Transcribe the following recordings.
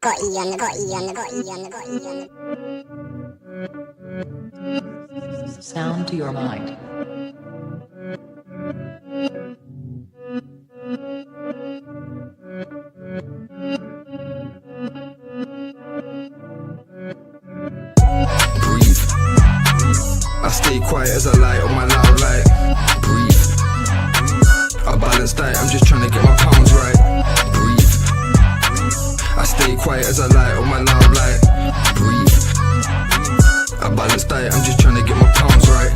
Sound to your mind. Breathe. I stay quiet as I light on my loud light. Breathe. I balance diet, I'm just trying to get my pounds right. Breathe. I stay quiet as I light on my loud light. Breathe. I balance diet, I'm just trying to get my pounds right.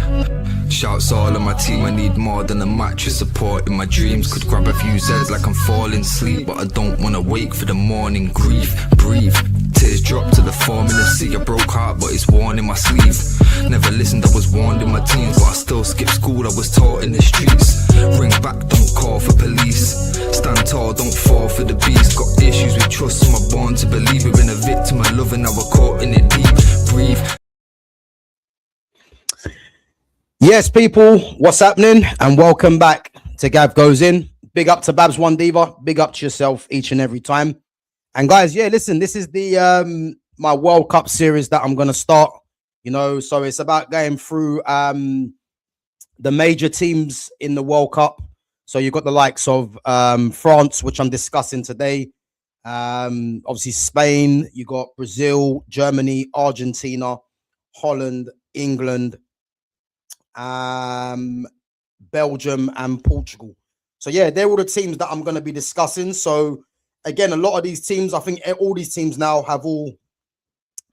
Shouts all of my team, I need more than a mattress support. In my dreams, could grab a few Zeds like I'm falling asleep, but I don't wanna wake for the morning. Grief, breathe. Tears drop to the form in the sea. A broke heart, but it's worn in my sleeve. Never listened, I was warned in my teens, but I still skipped school, I was taught in the streets. Ring back, don't call for police. Stand tall, don't fall for the beast. Got issues with trust, so I'm born to believe. We've been a victim of love and now we're caught in it deep. Breathe. Yes, people, what's happening? And welcome back to Gav Goes In. Big up to Babs One Diva. Big up to yourself each and every time. And guys, yeah, listen, this is the my World Cup series that I'm gonna start. You know, so it's about going through the major teams in the World Cup. So you've got the likes of France, which I'm discussing today. Obviously Spain, you got Brazil, Germany, Argentina, Holland, England, Belgium and Portugal. So yeah, they're all the teams that I'm going to be discussing. So again, a lot of these teams, I think all these teams now have all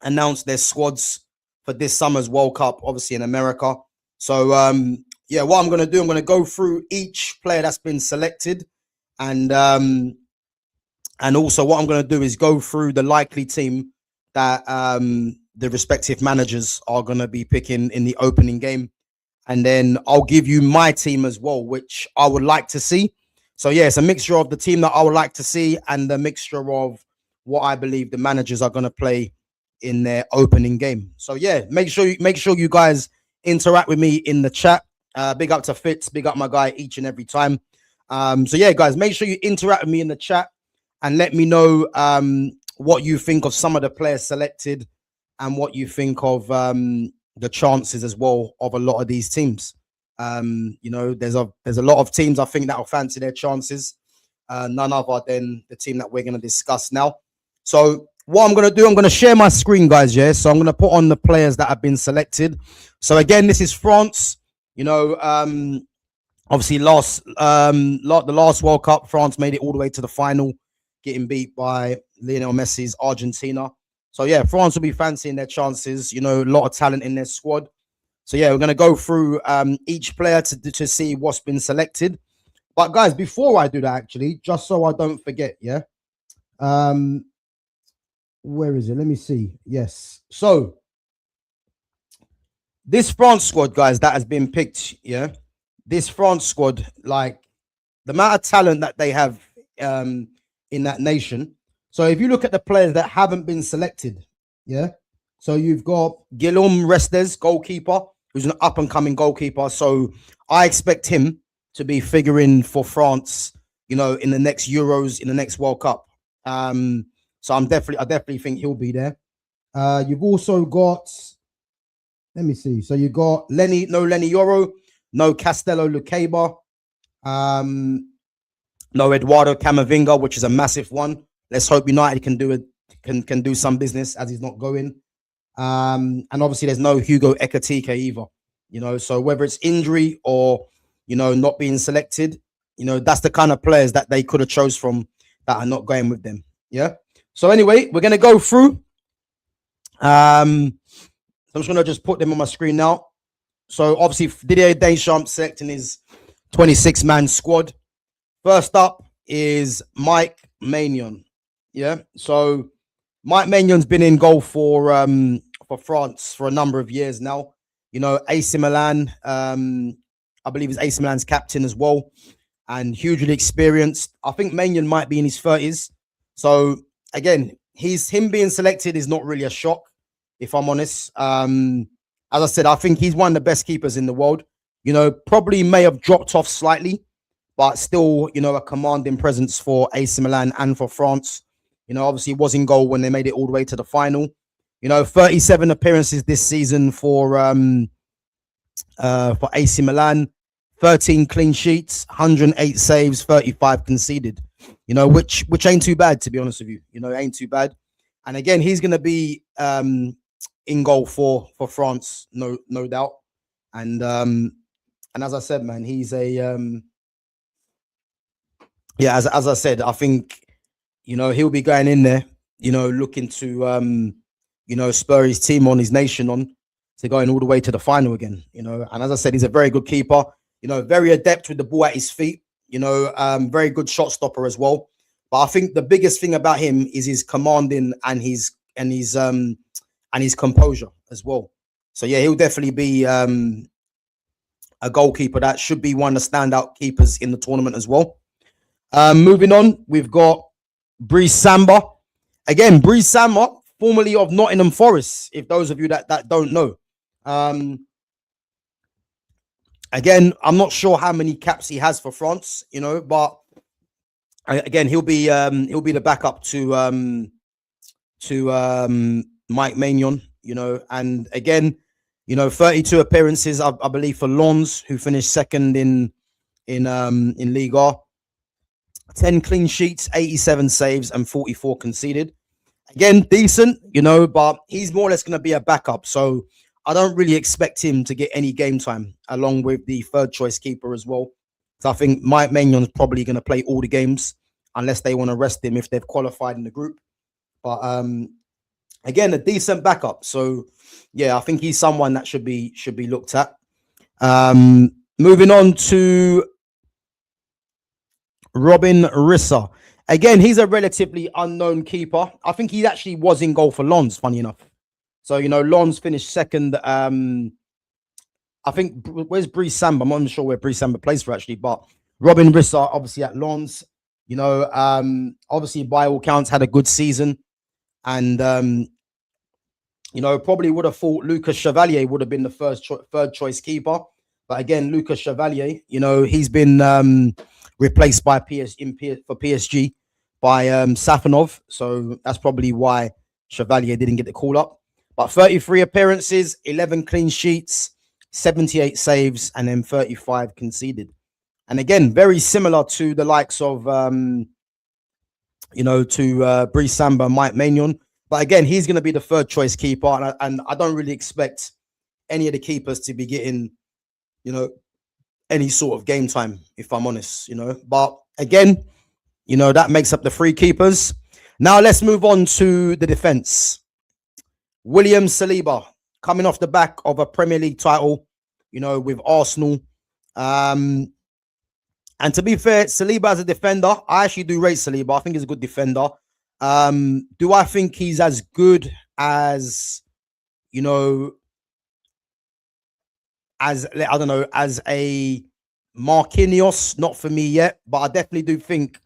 announced their squads for this summer's World Cup, obviously in America. So yeah, what I'm going to do, I'm going to go through each player that's been selected, and also what I'm going to do is go through the likely team that the respective managers are going to be picking in the opening game. And then I'll give you my team as well, which I would like to see. So yeah, it's a mixture of the team that I would like to see and the mixture of what I believe the managers are going to play in their opening game. So yeah, make sure you guys interact with me in the chat. Big up to Fitz, big up my guy each and every time. So yeah, guys, make sure you interact with me in the chat and let me know what you think of some of the players selected and what you think of the chances as well of a lot of these teams. You know, there's a lot of teams I think that will fancy their chances. None other than the team that we're going to discuss now. So what I'm going to do, I'm going to share my screen, guys. Yeah, so I'm going to put on the players that have been selected. So again, this is France. You know, obviously the last World Cup, France made it all the way to the final, getting beat by Lionel Messi's Argentina. So yeah, France will be fancying their chances. You know, a lot of talent in their squad. So yeah, we're going to go through each player to see what's been selected. But guys, before I do that, actually, just so I don't forget, yeah. Where is it? Let me see. Yes. So this France squad, guys, that has been picked, yeah. This France squad, like the amount of talent that they have in that nation. So if you look at the players that haven't been selected, yeah. So you've got Guillaume Restes, goalkeeper, who's an up-and-coming goalkeeper. So I expect him to be figuring for France, you know, in the next Euros, in the next World Cup. So I definitely think he'll be there. You've also got, let me see. So you got Lenny Yoro, no Castello Lucaba, no Eduardo Camavinga, which is a massive one. Let's hope United can do it, can do some business as he's not going. And obviously there's no Hugo Ekitike either. You know, so whether it's injury or, you know, not being selected, you know, that's the kind of players that they could have chose from that are not going with them. Yeah. So anyway, we're going to go through. So I'm just going to just put them on my screen now. So obviously Didier Deschamps selecting his 26-man squad. First up is Mike Maignan. Yeah. So Mike Maignan's been in goal for France for a number of years now. You know, AC Milan, I believe he's AC Milan's captain as well, and hugely experienced. I think Maignan might be in his 30s. So again, him being selected is not really a shock, if I'm honest. As I said, I think he's one of the best keepers in the world. You know, probably may have dropped off slightly, but still, you know, a commanding presence for AC Milan and for France. You know, obviously was in goal when they made it all the way to the final. You know, 37 appearances this season for AC Milan, 13 clean sheets, 108 saves, 35 conceded. You know, which ain't too bad, to be honest with you. You know, it ain't too bad. And again, he's going to be in goal for France, no doubt. And as I said, man, he's a as I said, I think, you know, he'll be going in there, you know, looking to you know, spur his team on, his nation on, to going all the way to the final again. You know, and as I said, he's a very good keeper. You know, very adept with the ball at his feet. You know, very good shot stopper as well. But I think the biggest thing about him is his commanding and his composure as well. So yeah, he'll definitely be a goalkeeper that should be one of the standout keepers in the tournament as well. Moving on, we've got Brice Samba. Again, Brice Samba, formerly of Nottingham Forest, if those of you that don't know. Again, I'm not sure how many caps he has for France, you know, but again, he'll be the backup to Mike Maignan, you know, and again, you know, 32 appearances, I believe, for Lens, who finished second in Liga. 10 clean sheets, 87 saves, and 44 conceded. Again, decent, you know, but he's more or less going to be a backup. So I don't really expect him to get any game time, along with the third choice keeper as well. So I think Mike Maignan is probably going to play all the games, unless they want to rest him if they've qualified in the group. But again, a decent backup. So yeah, I think he's someone that should be looked at. Moving on to Robin Risser. Again, he's a relatively unknown keeper. I think he actually was in goal for Lens, funny enough. So, you know, Lens finished second. I think, where's Brice Samba? I'm not even sure where Brice Samba plays for, actually. But Robin Risser, obviously at Lens, you know, obviously by all counts had a good season. And, you know, probably would have thought Lucas Chevalier would have been the third choice keeper. But again, Lucas Chevalier, you know, he's been replaced by PSG by Safanov. So that's probably why Chevalier didn't get the call up. But 33 appearances, 11 clean sheets, 78 saves, and then 35 conceded. And again, very similar to the likes of, you know, to Brice Samba, Mike Maignan. But again, he's going to be the third choice keeper. And I don't really expect any of the keepers to be getting, you know, any sort of game time, if I'm honest, you know. But again, you know, that makes up the three keepers. Now let's move on to the defense. William Saliba, coming off the back of a Premier League title, you know, with Arsenal. And to be fair, Saliba as a defender, I actually do rate Saliba. I think he's a good defender. Do I think he's as good as, you know, as, I don't know, as a Marquinhos? Not for me yet, but I definitely do think,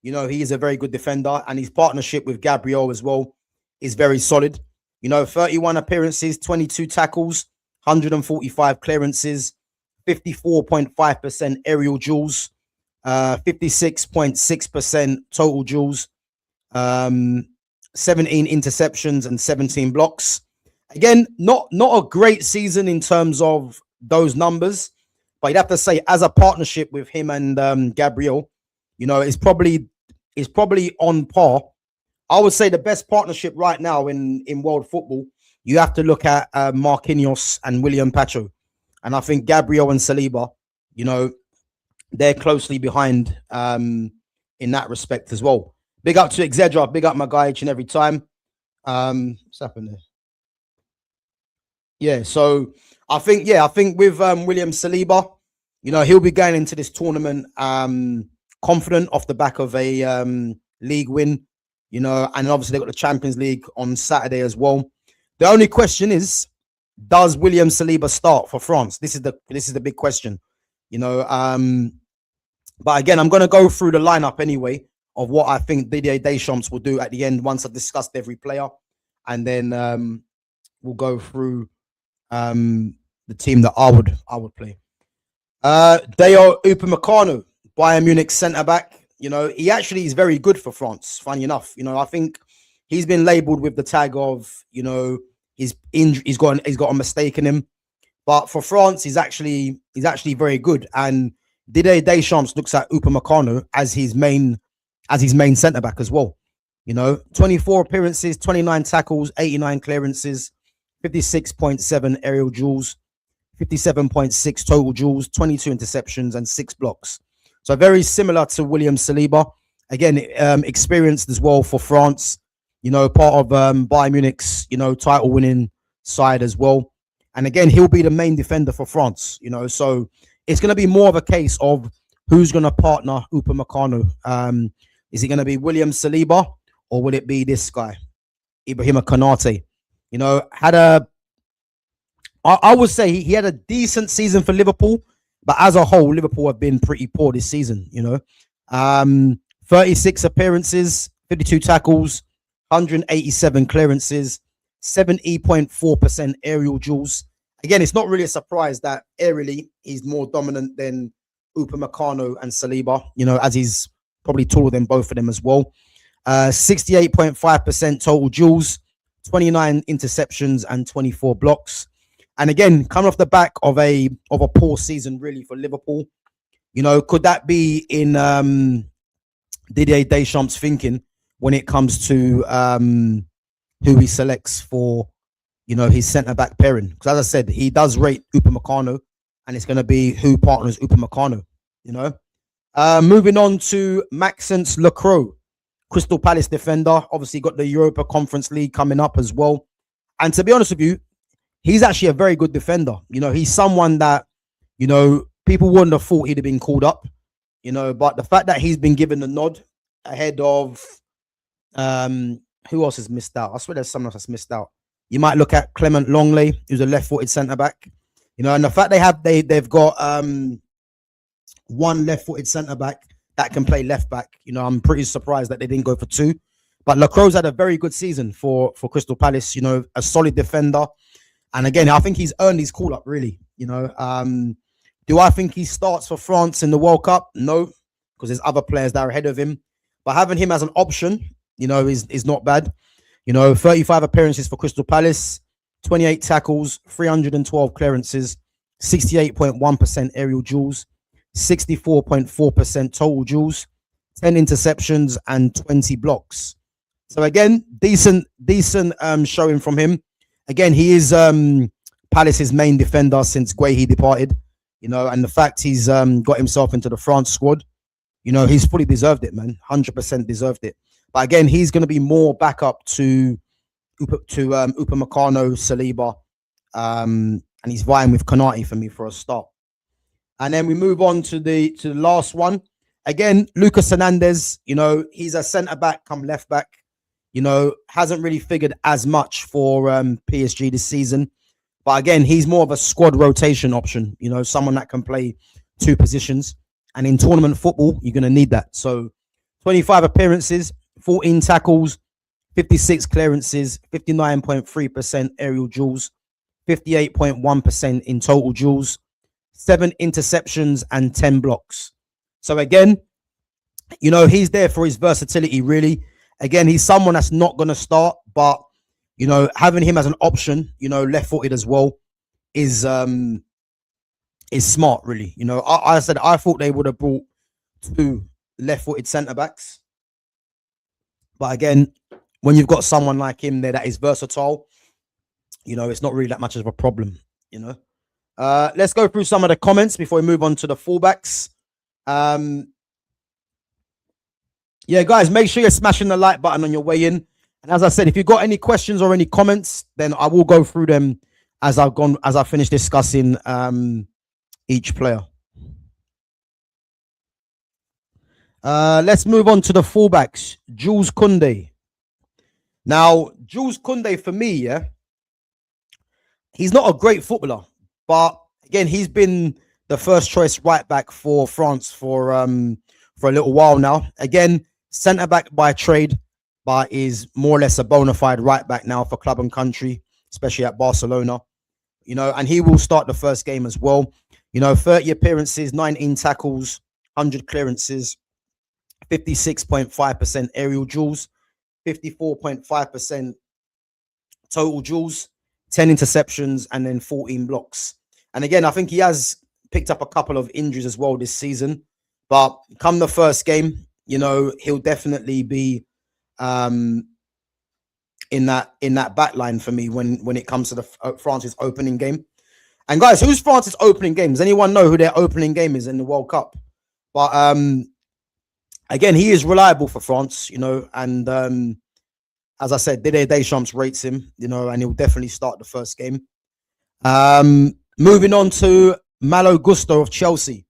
you know, he is a very good defender, and his partnership with Gabriel as well is very solid. You know, 31 appearances, 22 tackles, 145 clearances, 54.5% aerial duels, 56.6% total duels, 17 interceptions and 17 blocks. Again, not a great season in terms of those numbers, but you'd have to say as a partnership with him and Gabriel, you know, it's probably on par. I would say the best partnership right now in world football, you have to look at Marquinhos and William Pacho. And I think Gabriel and Saliba, you know, they're closely behind in that respect as well. Big up to Exedra, big up my guy each and every time. What's happened there? Yeah, so I think with William Saliba, you know, he'll be going into this tournament confident off the back of a league win, you know, and obviously they've got the Champions League on Saturday as well. The only question is, does William Saliba start for France? This is the big question, you know. But again, I'm going to go through the lineup anyway of what I think Didier Deschamps will do at the end once I've discussed every player, and then we'll go through the team that I would play. Deo Upamecano, Bayern Munich centre back. he actually is very good for France. Funny enough, I think he's been labelled with the tag of, he's got a mistake in him. But for France, he's actually very good. And Didier Deschamps looks at Upamecano as his main centre back as well. 24 appearances, 29 tackles, 89 clearances, 56.7 aerial duels, 57.6 total duels, 22 interceptions, and 6 blocks. So very similar to William Saliba. Again, experienced as well for France. Part of Bayern Munich's title winning side as well. And again, he'll be the main defender for France. So it's going to be more of a case of who's going to partner Upamecano. Is it going to be William Saliba or will it be this guy, Ibrahima Konate? I would say he had a decent season for Liverpool, but as a whole, Liverpool have been pretty poor this season. 36 appearances, 52 tackles, 187 clearances, 70.4% aerial duels. Again, it's not really a surprise that aerially he's more dominant than Upamecano and Saliba, as he's probably taller than both of them as well. 68.5% total duels, 29 interceptions, and 24 blocks. And again, coming off the back of a poor season, really, for Liverpool, could that be in Didier Deschamps' thinking when it comes to who he selects for, his centre-back pairing? Because as I said, he does rate Upamecano, and it's going to be who partners Upamecano, Moving on to Maxence Lacroix, Crystal Palace defender. Obviously got the Europa Conference League coming up as well. And to be honest with you, he's actually a very good defender. He's someone that, people wouldn't have thought he'd have been called up, but the fact that he's been given the nod ahead of, who else has missed out? I swear there's someone else that's missed out. You might look at Clement Longley, who's a left-footed centre-back, and the fact they've got one left-footed centre-back that can play left-back, I'm pretty surprised that they didn't go for two. But Lacroix's had a very good season for Crystal Palace, a solid defender. And again, I think he's earned his call-up, really. Do I think he starts for France in the World Cup? No, because there's other players that are ahead of him. But having him as an option, is not bad. 35 appearances for Crystal Palace, 28 tackles, 312 clearances, 68.1% aerial duels, 64.4% total duels, 10 interceptions, and 20 blocks. So again, decent showing from him. Again, he is Palace's main defender since Guehi departed. And the fact he's got himself into the France squad, he's fully deserved it, man. 100% deserved it. But again, he's going to be more backup to Upamecano, Saliba, and he's vying with Konate for me for a start. And then we move on to the last one. Again, Lucas Hernandez, he's a centre-back come left-back. Hasn't really figured as much for PSG this season. But again, he's more of a squad rotation option, someone that can play two positions. And in tournament football, you're going to need that. So 25 appearances, 14 tackles, 56 clearances, 59.3% aerial duels, 58.1% in total duels, 7 interceptions, and 10 blocks. So again, he's there for his versatility, really. Again, he's someone that's not going to start, but, having him as an option, left-footed as well, is smart, really. I thought they would have brought 2 left-footed centre-backs. But again, when you've got someone like him there that is versatile, it's not really that much of a problem, Let's go through some of the comments before we move on to the fullbacks. Yeah, guys, make sure you're smashing the like button on your way in. And as I said, if you've got any questions or any comments, then I will go through them as I finish discussing each player. Let's move on to the fullbacks. Jules Koundé. Now, Jules Koundé, for me, he's not a great footballer, but again, he's been the first choice right back for France for a little while now. Again, centre back by trade, but is more or less a bona fide right back now for club and country, especially at Barcelona. And he will start the first game as well. 30 appearances, 19 tackles, 100 clearances, 56.5% aerial duels, 54.5% total duels, 10 interceptions, and then 14 blocks. And again, I think he has picked up a couple of injuries as well this season. But come the first game, he'll definitely be in that back line for me when it comes to the France's opening game. And guys, who's France's opening game? Does anyone know who their opening game is in the World Cup? But again, he is reliable for France, and as I said, Didier Deschamps rates him, and he'll definitely start the first game. Moving on to Malo Gusto of Chelsea.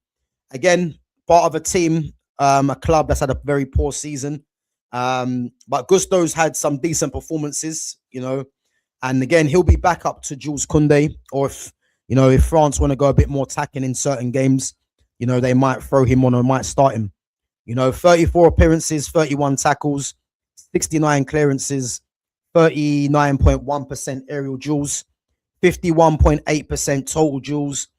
Again, part of a team, a club that's had a very poor season. But Gusto's had some decent performances, and again, he'll be back up to Jules Koundé, or if France want to go a bit more attacking in certain games, they might throw him on or might start him. 34 appearances, 31 tackles, 69 clearances, 39.1% aerial duels, 51.8% total duels,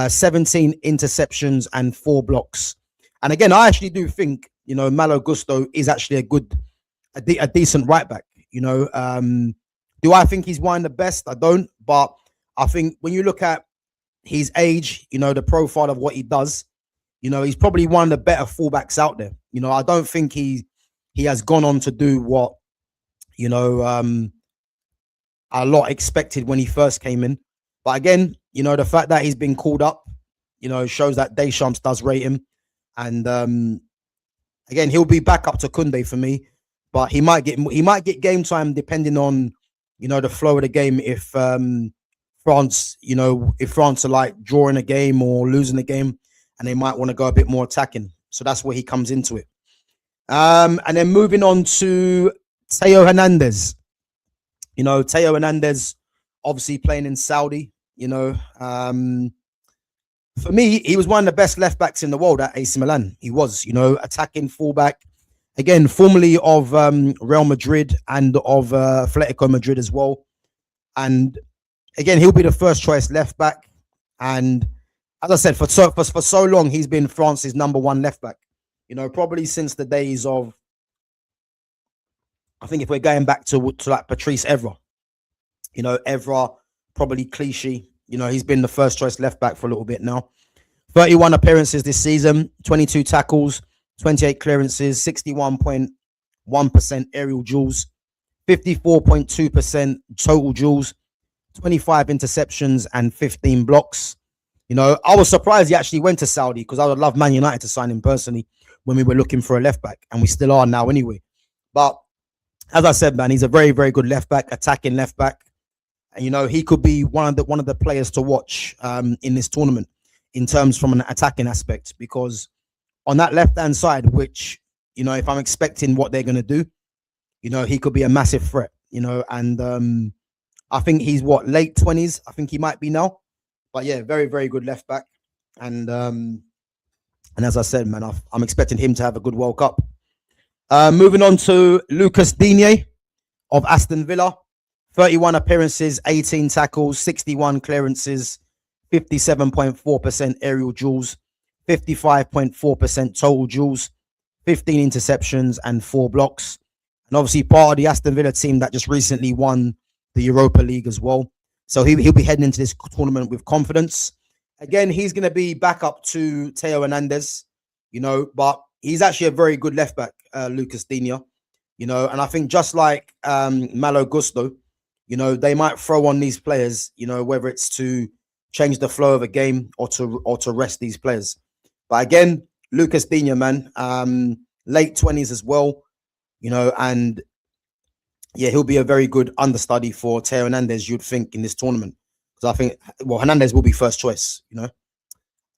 17 interceptions, and 4 blocks. And again, I actually do think, Malo Gusto is actually a decent right back. Do I think he's one of the best? I don't. But I think when you look at his age, the profile of what he does, he's probably one of the better fullbacks out there. I don't think he has gone on to do what, a lot expected when he first came in. But again, the fact that he's been called up, shows that Deschamps does rate him. And again, he'll be back up to Koundé for me, but he might get game time depending on, the flow of the game. If France, if France are like drawing a game or losing a game, and they might want to go a bit more attacking. So that's where he comes into it. And then moving on to Theo Hernandez. Theo Hernandez, obviously playing in Saudi. For me, he was one of the best left backs in the world at AC Milan. He was, attacking fullback. Again, formerly of Real Madrid and of Atletico Madrid as well. And again, he'll be the first choice left back. And as I said, for so long, he's been France's #1 left back. Probably since the days of, I think if we're going back to like Patrice Evra, Evra, probably Clichy. He's been the first choice left back for a little bit now. 31 appearances this season, 22 tackles, 28 clearances, 61.1% aerial duels, 54.2% total duels, 25 interceptions, and 15 blocks. I was surprised he actually went to Saudi, because I would love Man United to sign him personally when we were looking for a left back, and we still are now anyway. But as I said, man, he's a very, very good left back, attacking left back. And, he could be one of the players to watch in this tournament in terms from an attacking aspect, because on that left-hand side, which, if I'm expecting what they're going to do, he could be a massive threat, and I think he's late 20s. I think he might be now. But yeah, very, very good left back. And as I said, man, I'm expecting him to have a good World Cup. Moving on to Lucas Digne of Aston Villa. 31 appearances, 18 tackles, 61 clearances, 57.4% aerial duels, 55.4% total duels, 15 interceptions, and 4 blocks. And obviously part of the Aston Villa team that just recently won the Europa League as well. So he'll be heading into this tournament with confidence. Again, he's going to be back up to Theo Hernandez, but he's actually a very good left back, Lucas Digne, and I think just like Malo Gusto, they might throw on these players, whether it's to change the flow of a game or to rest these players. But again, Lucas Digne, man, late 20s as well, and yeah, he'll be a very good understudy for Theo Hernandez, you'd think, in this tournament. Because I think, Hernandez will be first choice, And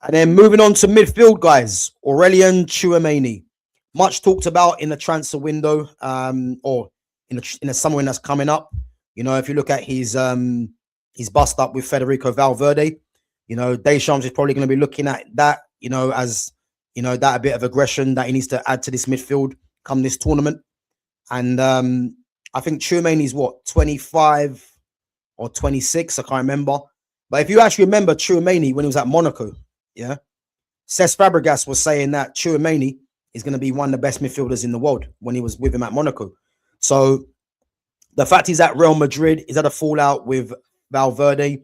then moving on to midfield, guys. Aurélien Tchouameni. Much talked about in the transfer window, or in the summer when that's coming up. If you look at his bust up with Federico Valverde, Deschamps is probably going to be looking at that, as, that a bit of aggression that he needs to add to this midfield come this tournament. And I think Tchouameni's 25 or 26, I can't remember. But if you actually remember Tchouameni when he was at Monaco, yeah, Cesc Fabregas was saying that Tchouameni is going to be one of the best midfielders in the world when he was with him at Monaco. So the fact he's at Real Madrid, he's had a fallout with Valverde.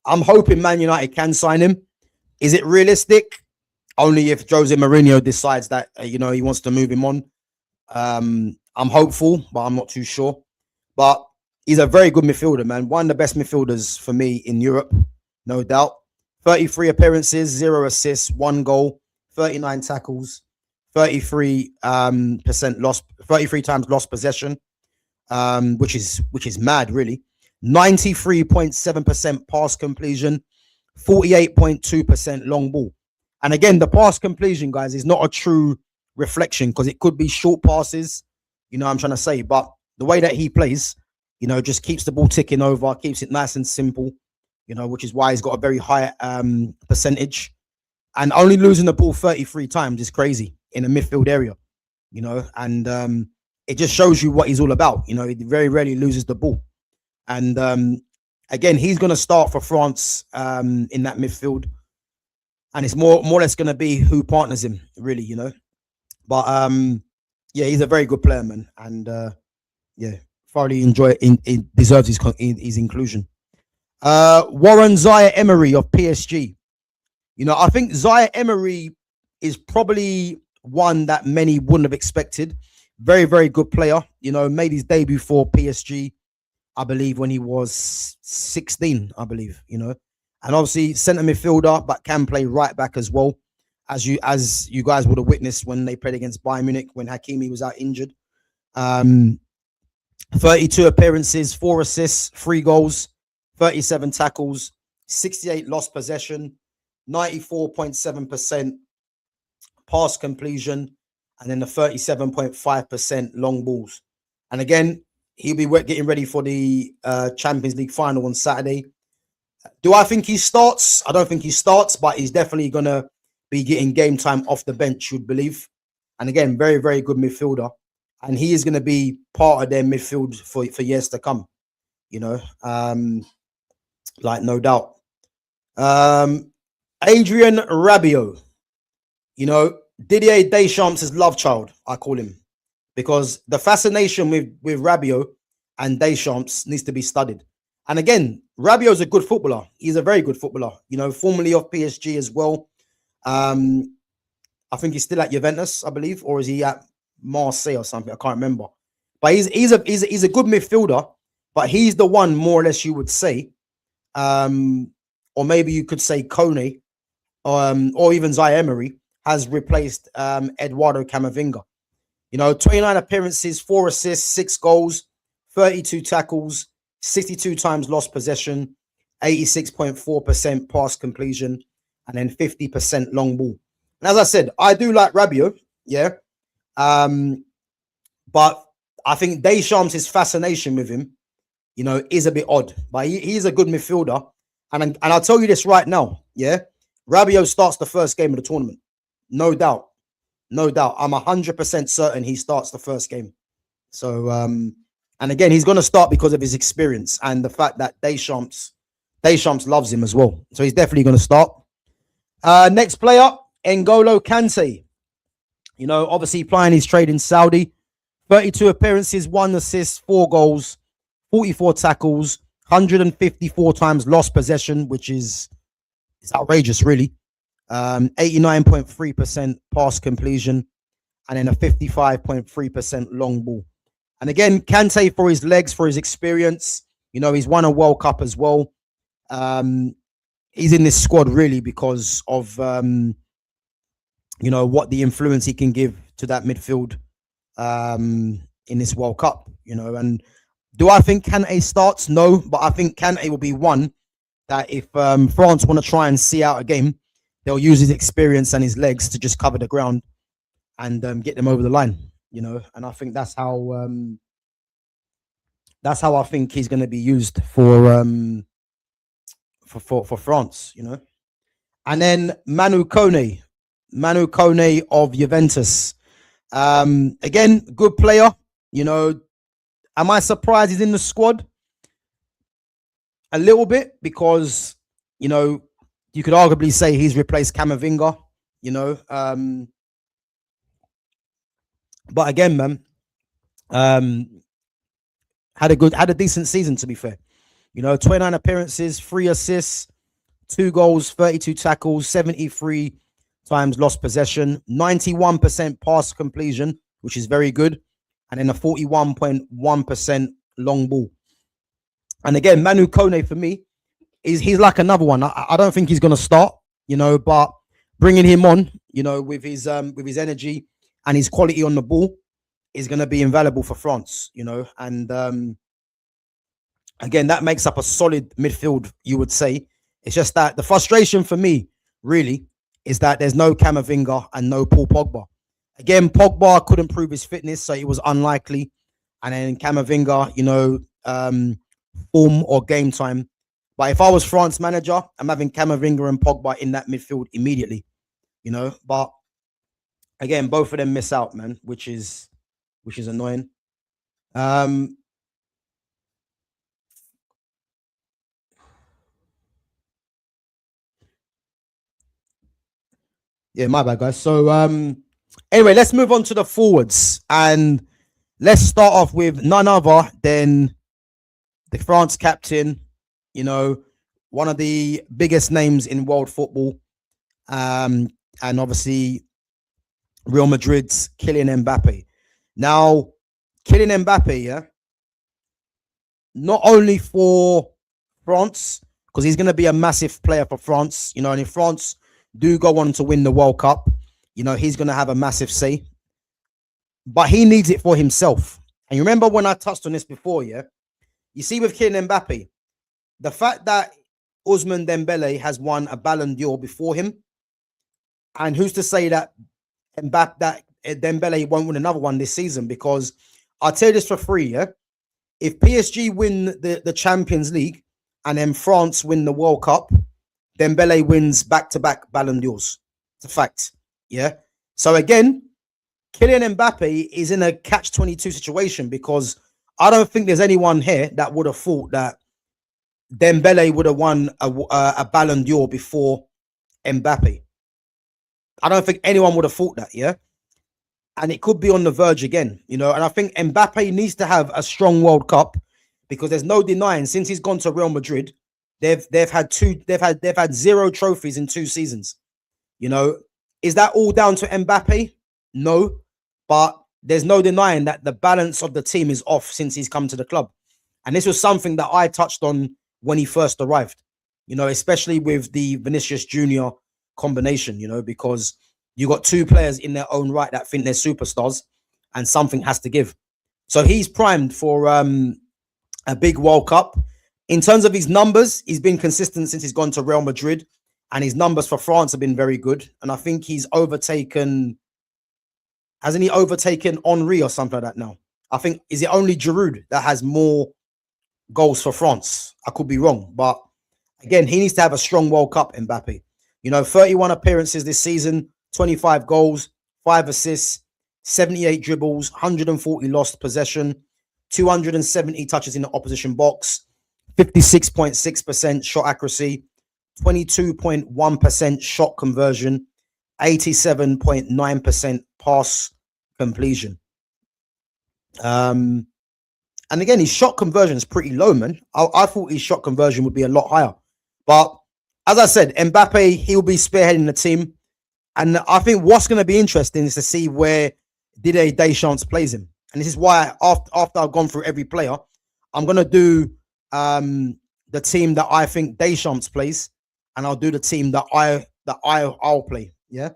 I'm hoping Man United can sign him. Is it realistic? Only if Jose Mourinho decides that, he wants to move him on. I'm hopeful, but I'm not too sure. But he's a very good midfielder, man. One of the best midfielders for me in Europe, no doubt. 33 appearances, 0 assists, 1 goal, 39 tackles, 33% lost, 33 times lost possession, which is mad, really. 93.7% pass completion, 48.2% long ball. And again, the pass completion, guys, is not a true reflection because it could be short passes, what I'm trying to say. But the way that he plays, just keeps the ball ticking over, keeps it nice and simple, which is why he's got a very high percentage. And only losing the ball 33 times is crazy in a midfield area, and it just shows you what he's all about. He very rarely loses the ball. And again, he's going to start for France in that midfield. And it's more or less going to be who partners him, really, But yeah, he's a very good player, man. And yeah, thoroughly enjoy it. He deserves his inclusion. Warren Zaire-Emery of PSG. I think Zaire-Emery is probably one that many wouldn't have expected. Very, very good player. Made his debut for PSG, I believe, when he was 16, I believe, And obviously centre midfielder, but can play right back as well. As you guys would have witnessed when they played against Bayern Munich when Hakimi was out injured. 32 appearances, 4 assists, 3 goals, 37 tackles, 68 lost possession, 94.7% pass completion, and then the 37.5% long balls. And again, he'll be getting ready for the Champions League final on Saturday. Do I think he starts? I don't think he starts, but he's definitely going to be getting game time off the bench, you'd believe. And again, very, very good midfielder. And he is going to be part of their midfield for years to come, like no doubt. Adrien Rabiot, Didier Deschamps' love child, I call him, because the fascination with Rabiot and Deschamps needs to be studied. And again, Rabiot's a good footballer. He's a very good footballer, formerly of PSG as well. I think he's still at Juventus, I believe, or is he at Marseille or something? I can't remember. But he's a good midfielder, but he's the one more or less you would say, or maybe you could say Kone, or even Zaire-Emery has replaced Eduardo Camavinga. 29 appearances, 4 assists, 6 goals, 32 tackles, 62 times lost possession, 86.4% pass completion, and then 50% long ball. And as I said, I do like Rabiot, yeah. But I think Deschamps' fascination with him, is a bit odd. But he's a good midfielder. And I'll tell you this right now, yeah. Rabiot starts the first game of the tournament. No doubt. No doubt. I'm 100% certain he starts the first game. So, and again, he's going to start because of his experience and the fact that Deschamps loves him as well. So he's definitely going to start. Next player, N'Golo Kante. Obviously playing his trade in Saudi. 32 appearances, 1 assist, 4 goals, 44 tackles, 154 times lost possession, which is outrageous, really. 89.3% pass completion, and then a 55.3% long ball. And again, Kante, for his legs, for his experience, he's won a World Cup as well. He's in this squad really because of what the influence he can give to that midfield in this World Cup. And do I think Kante starts? No, but I think Kante will be one that if France want to try and see out a game, they'll use his experience and his legs to just cover the ground and get them over the line. And I think that's how I think he's going to be used for France. And then Manu Kone of Juventus. Again, good player. Am I surprised he's in the squad? A little bit, because you could arguably say he's replaced Camavinga. But again, man, um, had a decent season to be fair. 29 appearances, 3 assists, 2 goals, 32 tackles, 73 times lost possession, 91% pass completion, which is very good, and then a 41.1% long ball. And again, Manu Kone for me he's like another one. I don't think he's going to start, but bringing him on, with his energy and his quality on the ball is going to be invaluable for France, and again, that makes up a solid midfield, you would say. It's just that the frustration for me, really, is that there's no Camavinga and no Paul Pogba. Again, Pogba couldn't prove his fitness, so it was unlikely. And then Camavinga, form or game time. But if I was France manager, I'm having Camavinga and Pogba in that midfield immediately, But again, both of them miss out, man, which is annoying. Yeah, my bad, guys. So anyway, let's move on to the forwards, and let's start off with none other than the France captain, one of the biggest names in world football, and obviously Real Madrid's Kylian Mbappe. Now, Kylian Mbappe, yeah, not only for France, because he's going to be a massive player for France, and if France do go on to win the World Cup, he's going to have a massive say, but he needs it for himself. And you remember when I touched on this before, yeah? You see with Kylian Mbappe, the fact that Ousmane Dembele has won a Ballon d'Or before him, and who's to say that Dembele won't win another one this season? Because I'll tell you this for free, yeah? If PSG win the Champions League and then France win the World Cup, Dembele wins back-to-back Ballon d'Ors. It's a fact, yeah? So again, Kylian Mbappe is in a catch-22 situation, because I don't think there's anyone here that would have thought that Dembele would have won a Ballon d'Or before Mbappe. I don't think anyone would have thought that, yeah? And it could be on the verge again, and I think Mbappe needs to have a strong World Cup, because there's no denying, since he's gone to Real Madrid, they've had 0 trophies in 2 seasons. Is that all down to Mbappe? No, but there's no denying that the balance of the team is off since he's come to the club. And this was something that I touched on when he first arrived, especially with the Vinicius Jr. combination, because you got 2 players in their own right that think they're superstars, and something has to give. So he's primed for a big World Cup. In terms of his numbers, he's been consistent since he's gone to Real Madrid, and his numbers for France have been very good. And I think he's overtaken, hasn't he overtaken Henry or something like that now? I think, is it only Giroud that has more goals for France? I could be wrong, but again, he needs to have a strong World Cup, Mbappe. 31 appearances this season, 25 goals, 5 assists, 78 dribbles, 140 lost possession, 270 touches in the opposition box, 56.6% shot accuracy, 22.1% shot conversion, 87.9% pass completion. And again, his shot conversion is pretty low, man. I thought his shot conversion would be a lot higher. But as I said, Mbappe, he'll be spearheading the team. And I think what's going to be interesting is to see where Didier Deschamps plays him. And this is why after I've gone through every player, I'm going to do the team that I think Deschamps plays, and I'll do the team that I'll play. Yeah.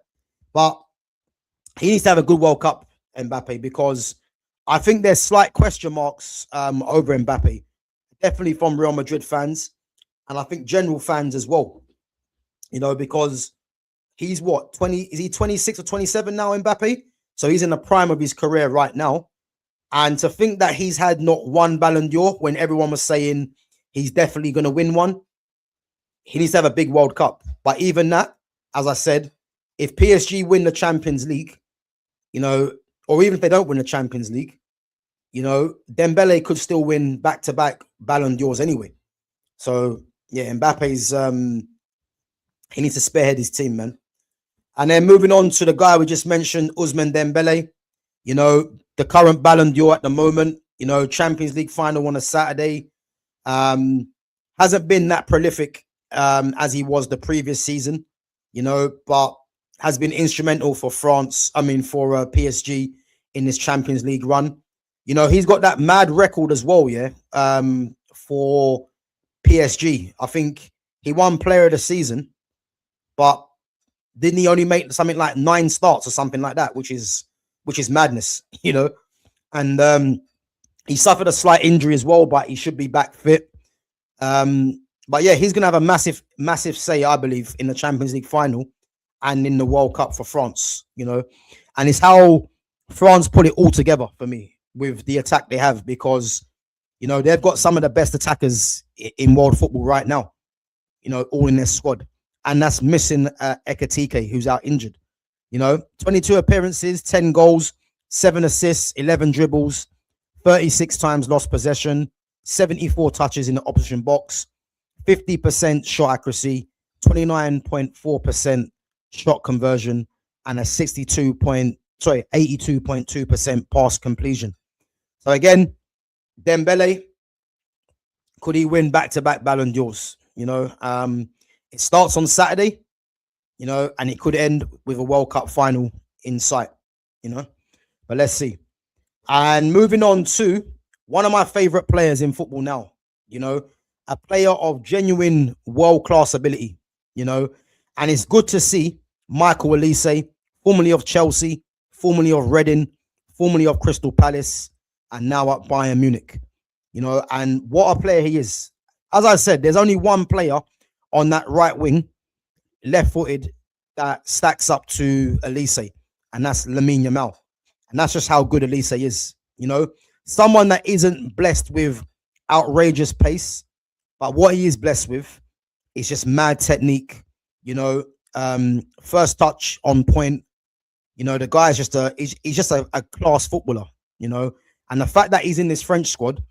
But he needs to have a good World Cup, Mbappe, because I think there's slight question marks over Mbappe, definitely from Real Madrid fans, and I think general fans as well. Because he's what, 20? Is he 26 or 27 now, Mbappe? So he's in the prime of his career right now. And to think that he's had not one Ballon d'Or when everyone was saying he's definitely going to win one, he needs to have a big World Cup. But even that, as I said, if PSG win the Champions League, or even if they don't win the Champions League, Dembele could still win back-to-back Ballon d'Ors anyway. So, yeah, Mbappe's, he needs to spearhead his team, man. And then moving on to the guy we just mentioned, Ousmane Dembele. You know, the current Ballon d'Or at the moment, you know, Champions League final on a Saturday. Hasn't been that prolific as he was the previous season, you know, but has been instrumental for France. I mean, for PSG in this Champions League run. You know, he's got that mad record as well, yeah, for PSG. I think he won Player of the Season, but didn't he only make something like 9 starts or something like that, which is madness, you know. And he suffered a slight injury as well, but he should be back fit. But yeah, he's gonna have a massive say, I believe, in the Champions League final and in the World Cup for France, you know. And it's how France put it all together for me with the attack they have, because you know they've got some of the best attackers in world football right now, you know, all in their squad. And that's missing Ekatike, who's out injured. You know, 22 appearances, 10 goals, 7 assists, 11 dribbles, 36 times lost possession, 74 touches in the opposition box, 50% shot accuracy, 29.4% shot conversion, and a 82.2% pass completion. So again, Dembele, could he win back-to-back Ballon d'Ors? You know, it starts on Saturday, you know, and it could end with a World Cup final in sight, you know. But let's see. And moving on to one of my favorite players in football now, you know, a player of genuine world-class ability, you know, and it's good to see Michael Olise, formerly of Chelsea, formerly of Reading, formerly of Crystal Palace, and now at Bayern Munich, you know, and what a player he is. As I said, there's only one player on that right wing, left-footed, that stacks up to Olise, and that's Lamine Yamal. And that's just how good Olise is, you know. Someone that isn't blessed with outrageous pace, but what he is blessed with is just mad technique, you know. First touch on point, you know. The guy is just he's just a class footballer, you know. And the fact that he's in this French squad,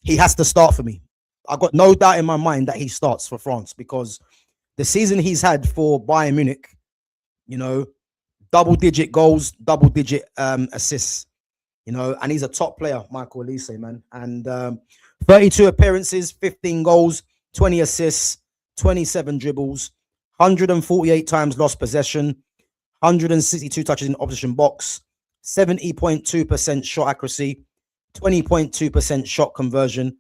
he has to start for me. I've got no doubt in my mind that he starts for France, because the season he's had for Bayern Munich, you know, double-digit goals, double-digit assists, you know, and he's a top player, Michael Olise, man. And 32 appearances, 15 goals, 20 assists, 27 dribbles, 148 times lost possession, 162 touches in the opposition box, 70.2% shot accuracy, 20.2% shot conversion,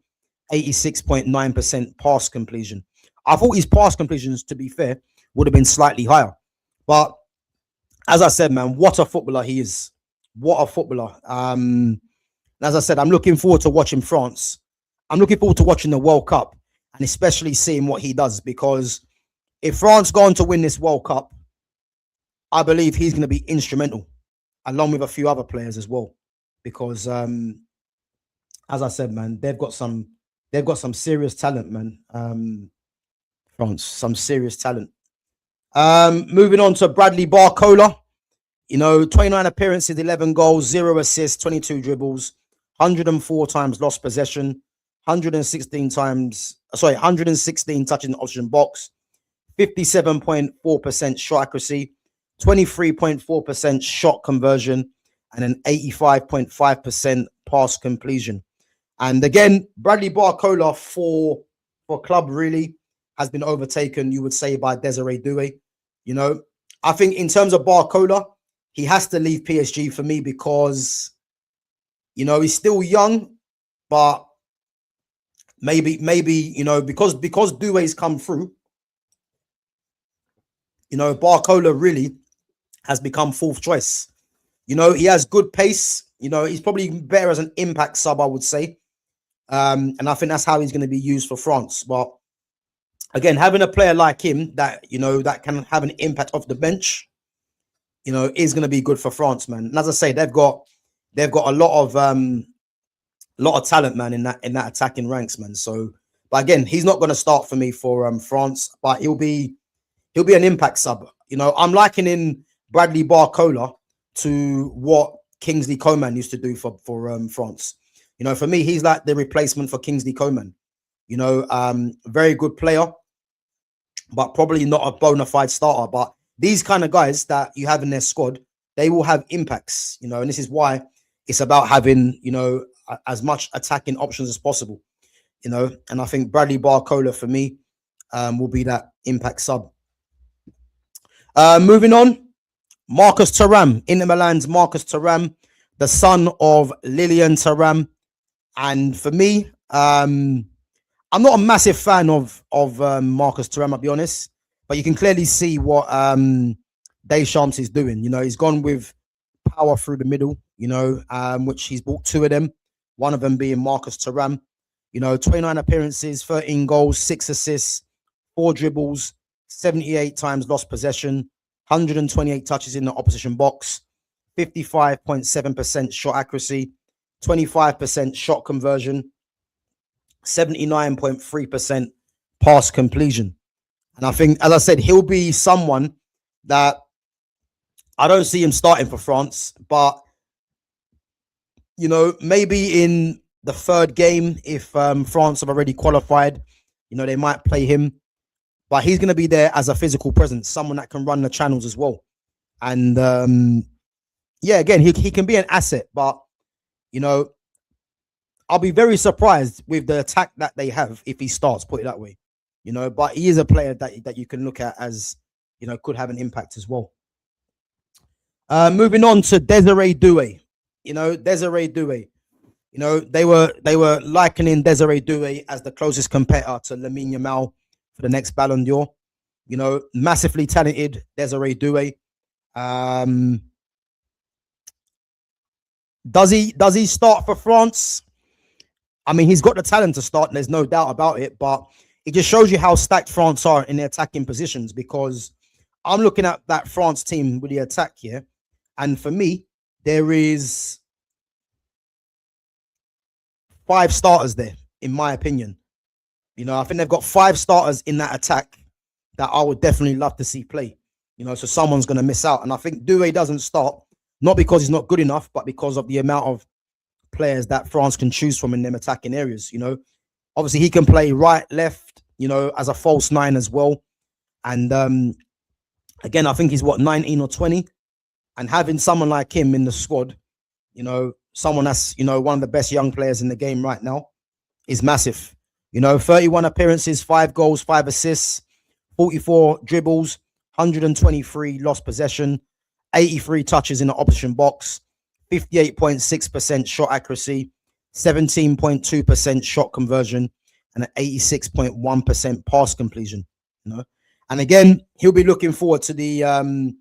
86.9% pass completion. I thought his pass completions, to be fair, would have been slightly higher. But as I said, man, what a footballer he is. What a footballer. As I said, I'm looking forward to watching France. I'm looking forward to watching the World Cup, and especially seeing what he does, because if France go on to win this World Cup, I believe he's going to be instrumental, along with a few other players as well. Because as I said, man, they've got some serious talent, man. France, some serious talent. Moving on to Bradley Barcola, you know, 29 appearances, 11 goals, 0 assists, 22 dribbles, 104 times lost possession, 116 touches in the opposition box, 57.4% shot accuracy, 23.4% shot conversion, and an 85.5% pass completion. And again, Bradley Barcola for club really has been overtaken, you would say, by Desiree Doué. You know, I think in terms of Barcola, he has to leave PSG for me, because, you know, he's still young, but maybe, you know, because Doué's come through, you know, Barcola really has become fourth choice. You know, he has good pace. You know, he's probably better as an impact sub, I would say. And I think that's how he's going to be used for France. But again, having a player like him that, you know, that can have an impact off the bench, you know, is going to be good for France, man. And as I say, they've got a lot of talent, man, in that attacking ranks, man. So, but again, he's not going to start for me for France, but he'll be an impact sub. You know, I'm likening Bradley Barcola to what Kingsley Coman used to do for France. You know, for me, he's like the replacement for Kingsley Coman. You know, very good player, but probably not a bona fide starter. But these kind of guys that you have in their squad, they will have impacts, you know, and this is why it's about having, as much attacking options as possible, and I think Bradley Barcola for me will be that impact sub. Moving on, Marcus Thuram, Inter Milan's Marcus Thuram, the son of Lilian Thuram. And for me, I'm not a massive fan of Marcus Thuram, I'll be honest, but you can clearly see what Deschamps is doing. He's gone with power through the middle, which he's brought two of them, one of them being Marcus Thuram. 29 appearances, 13 goals, 6 assists, 4 dribbles, 78 times lost possession, 128 touches in the opposition box, 55.7% shot accuracy, 25% shot conversion, 79.3% pass completion. And I think, as I said, he'll be someone that I don't see him starting for France, but maybe in the third game, if France have already qualified, they might play him. But he's going to be there as a physical presence, someone that can run the channels as well. And again, he can be an asset, but I'll be very surprised with the attack that they have if he starts, put it that way. But he is a player that you can look at as, could have an impact as well. Moving on to Desiree Doué. Desiree Doué. They were likening Desiree Doué as the closest competitor to Lamine Yamal for the next Ballon d'Or. Massively talented Desiree Doué. Does he start for France? I mean, he's got the talent to start, and there's no doubt about it, but it just shows you how stacked France are in their attacking positions, because I'm looking at that France team with the attack here, and for me, there is 5 starters there, in my opinion. I think they've got 5 starters in that attack that I would definitely love to see play. So someone's going to miss out. And I think Doué doesn't start, not because he's not good enough, but because of the amount of players that France can choose from in them attacking areas. Obviously he can play right, left, as a false 9 as well. And again, I think he's 19 or 20. And having someone like him in the squad, someone that's, one of the best young players in the game right now, is massive. 31 appearances, 5 goals, 5 assists, 44 dribbles, 123 lost possession, 83 touches in the opposition box, 58.6% shot accuracy, 17.2% shot conversion, and an 86.1% pass completion. And again, he'll be looking forward to the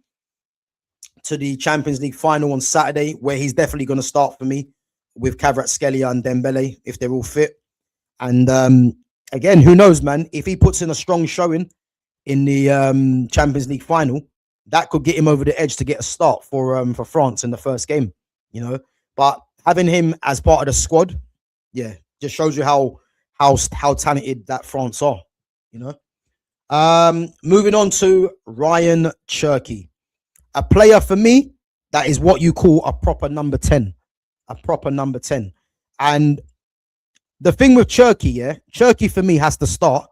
Champions League final on Saturday, where he's definitely going to start for me with Kvaratskhelia and Dembele if they're all fit. And again, who knows, man? If he puts in a strong showing in the Champions League final, that could get him over the edge to get a start for France in the first game. But having him as part of the squad, just shows you how talented that France are. Moving on to Ryan Cherki, a player for me that is what you call a proper number 10, And the thing with Cherki, Cherki for me has to start,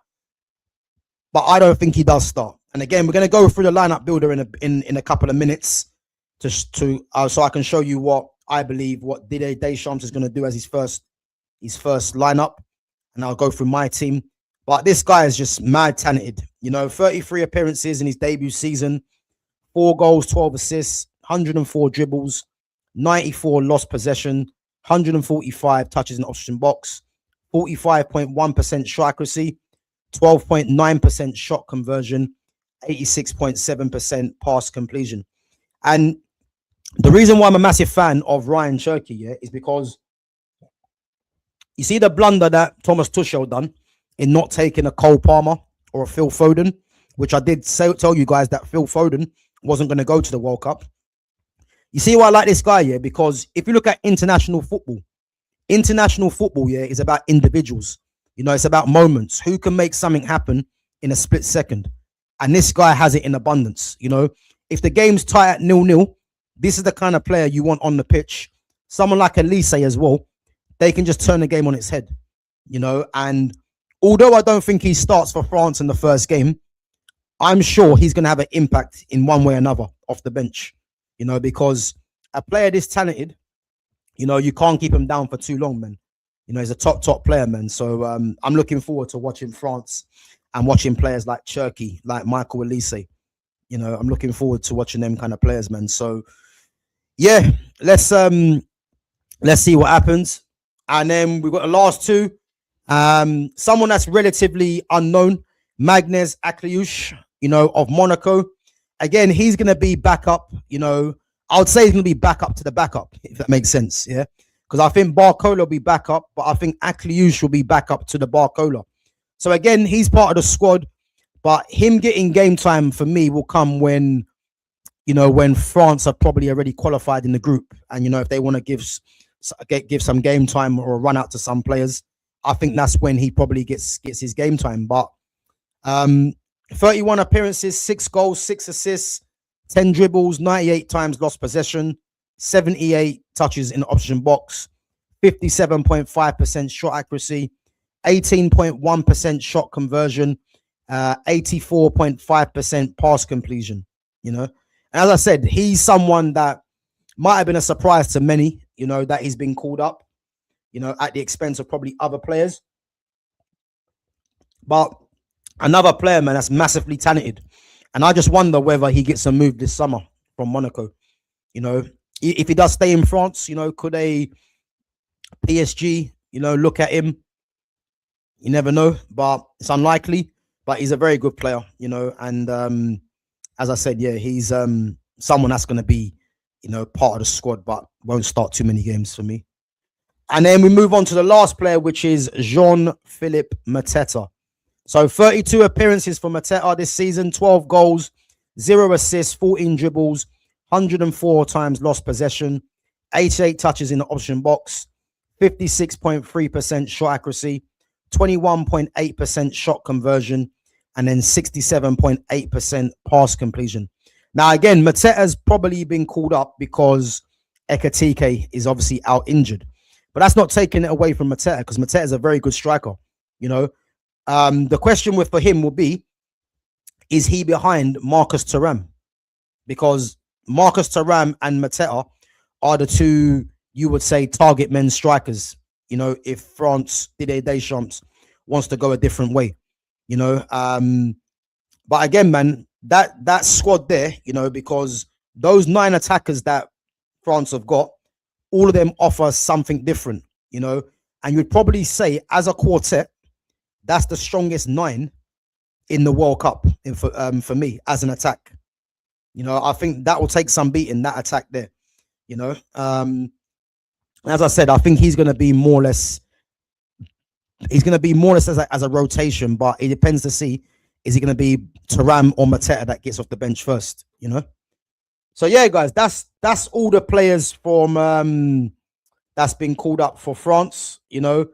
but I don't think he does start. And again, we're going to go through the lineup builder in a couple of minutes so I can show you what I believe what Didier Deschamps is going to do as his first lineup, and I'll go through my team. But this guy is just mad talented. 33 appearances in his debut season, 4 goals, 12 assists, 104 dribbles, 94 lost possession, 145 touches in the opposition box, 45.1% shot accuracy, 12.9% shot conversion, 86.7% pass completion. And the reason why I'm a massive fan of Ryan Cherki is because you see the blunder that Thomas Tuchel done in not taking a Cole Palmer or a Phil Foden, which I did tell you guys that Phil Foden wasn't going to go to the World Cup. You see why I like this guy, because if you look at international football, is about individuals. It's about moments. Who can make something happen in a split second? And this guy has it in abundance. If the game's tight at 0-0, this is the kind of player you want on the pitch. Someone like Elise as well. They can just turn the game on its head. And although I don't think he starts for France in the first game, I'm sure he's going to have an impact in one way or another off the bench. Because a player this talented, You know, you can't keep him down for too long, man. You know, he's a top player, man. So I'm looking forward to watching France and watching players like Cherky, like Michael Elise. You know, I'm looking forward to watching them kind of players, man. So yeah, let's see what happens. And then we've got the last two. Someone that's relatively unknown, Magnez Akliouche, you know, of Monaco. Again, he's going to be backup, you know. I would say he's going to be backup to the backup, if that makes sense, yeah? Because I think Barcola will be backup, but I think Akliouche will be backup to the Barcola. So again, he's part of the squad, but him getting game time for me will come when, you know, when France are probably already qualified in the group. And, you know, if they want to give some game time or run out to some players, I think that's when he probably gets his game time. But 31 appearances, 6 goals, 6 assists, 10 dribbles, 98 times lost possession, 78 touches in the opposition box, 57.5% shot accuracy, 18.1% shot conversion, 84.5% pass completion, you know. And as I said, he's someone that might have been a surprise to many, you know, that he's been called up, you know, at the expense of probably other players. But another player, man, that's massively talented. And I just wonder whether he gets a move this summer from Monaco. You know, if he does stay in France, you know, could a PSG, you know, look at him? You never know, but it's unlikely. But he's a very good player, you know. And as I said, yeah, he's someone that's going to be, you know, part of the squad, but won't start too many games for me. And then we move on to the last player, which is Jean-Philippe Mateta. So 32 appearances for Mateta this season, 12 goals, 0 assists, 14 dribbles, 104 times lost possession, 88 touches in the opposition box, 56.3% shot accuracy, 21.8% shot conversion, and then 67.8% pass completion. Now, again, Mateta's probably been called up because Ekatike is obviously out injured. But that's not taking it away from Mateta, because Mateta is a very good striker, you know. The question for him will be, is he behind Marcus Thuram? Because Marcus Thuram and Mateta are the two, you would say, target men strikers, you know, if France, Didier Deschamps, wants to go a different way, you know. But again, man, that squad there, you know, because those 9 attackers that France have got, all of them offer something different, you know. And you'd probably say, as a quartet, that's the strongest 9 in the World Cup for me as an attack. You know, I think that will take some beating, that attack there, you know. As I said, I think he's going to be more or less as a rotation, but it depends to see, is he going to be Thuram or Mateta that gets off the bench first, you know. So yeah, guys, that's all the players from that's been called up for France, you know.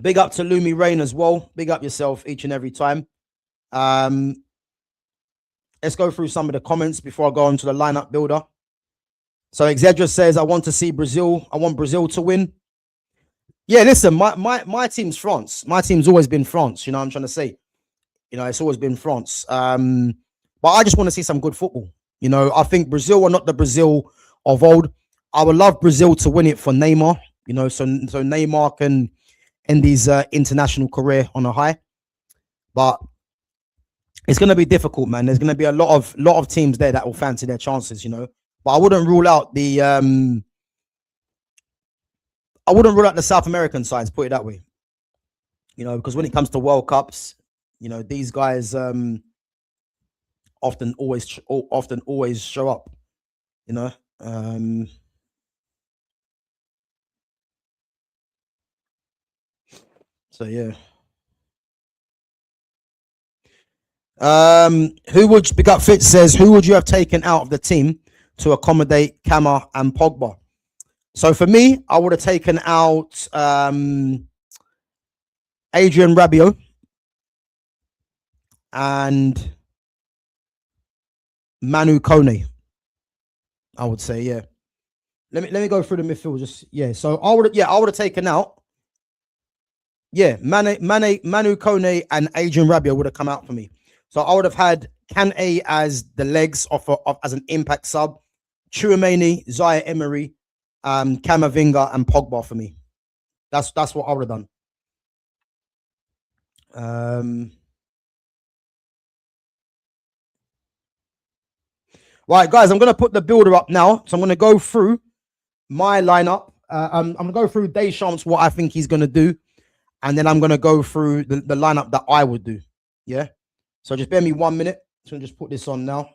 Big up to Lumi Rain as well. Big up yourself each and every time. Let's go through some of the comments before I go on to the lineup builder. So Exedra says, I want to see Brazil. I want Brazil to win. Yeah, listen, my team's France. My team's always been France. You know what I'm trying to say? You know, it's always been France. But I just want to see some good football. You know, I think Brazil are not the Brazil of old. I would love Brazil to win it for Neymar. You know, so Neymar can end his international career on a high. But it's going to be difficult, man. There's going to be a lot of teams there that will fancy their chances, you know. But I wouldn't rule out the South American sides, put it that way. You know, because when it comes to World Cups, you know, these guys often always show up, you know. So yeah. Who would Big Up Fitz says, who would you have taken out of the team to accommodate Kama and Pogba? So for me, I would have taken out Adrian Rabiot and Manu Kone. I would say, yeah. Let me go through the midfield. So I would have taken out. Yeah, Manu Kone and Adrian Rabiot would have come out for me. So I would have had Kante as the legs as an impact sub. Chouameni, Zaire Emery, Camavinga, and Pogba for me. That's what I would have done. Right, guys, I'm going to put the builder up now. So I'm going to go through my lineup. I'm going to go through Deschamps, what I think he's going to do. And then I'm going to go through the lineup that I would do. Yeah. So just bear me 1 minute. So I'll just put this on now.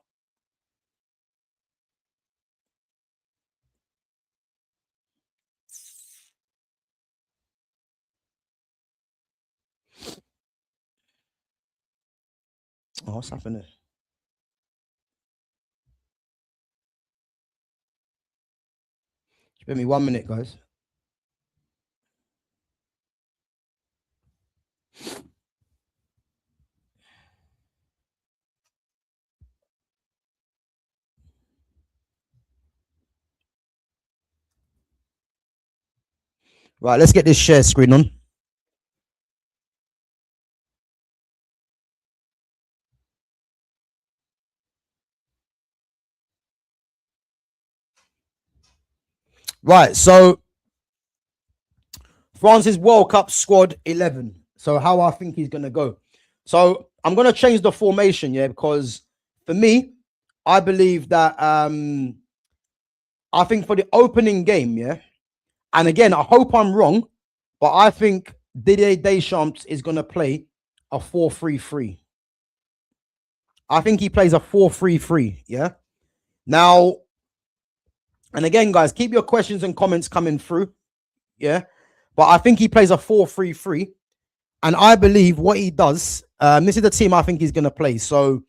Oh, what's happening? Just bear me 1 minute, guys. Right, let's get this share screen on. Right, so France's World Cup squad 11. So how I think he's going to go. So I'm going to change the formation, yeah, because for me, I believe that I think for the opening game, yeah, and again, I hope I'm wrong, but I think Didier Deschamps is going to play a 4-3-3. I think he plays a 4-3-3, yeah. Now, and again, guys, keep your questions and comments coming through, yeah. But I think he plays a 4-3-3. And I believe what he does, this is the team I think he's going to play. So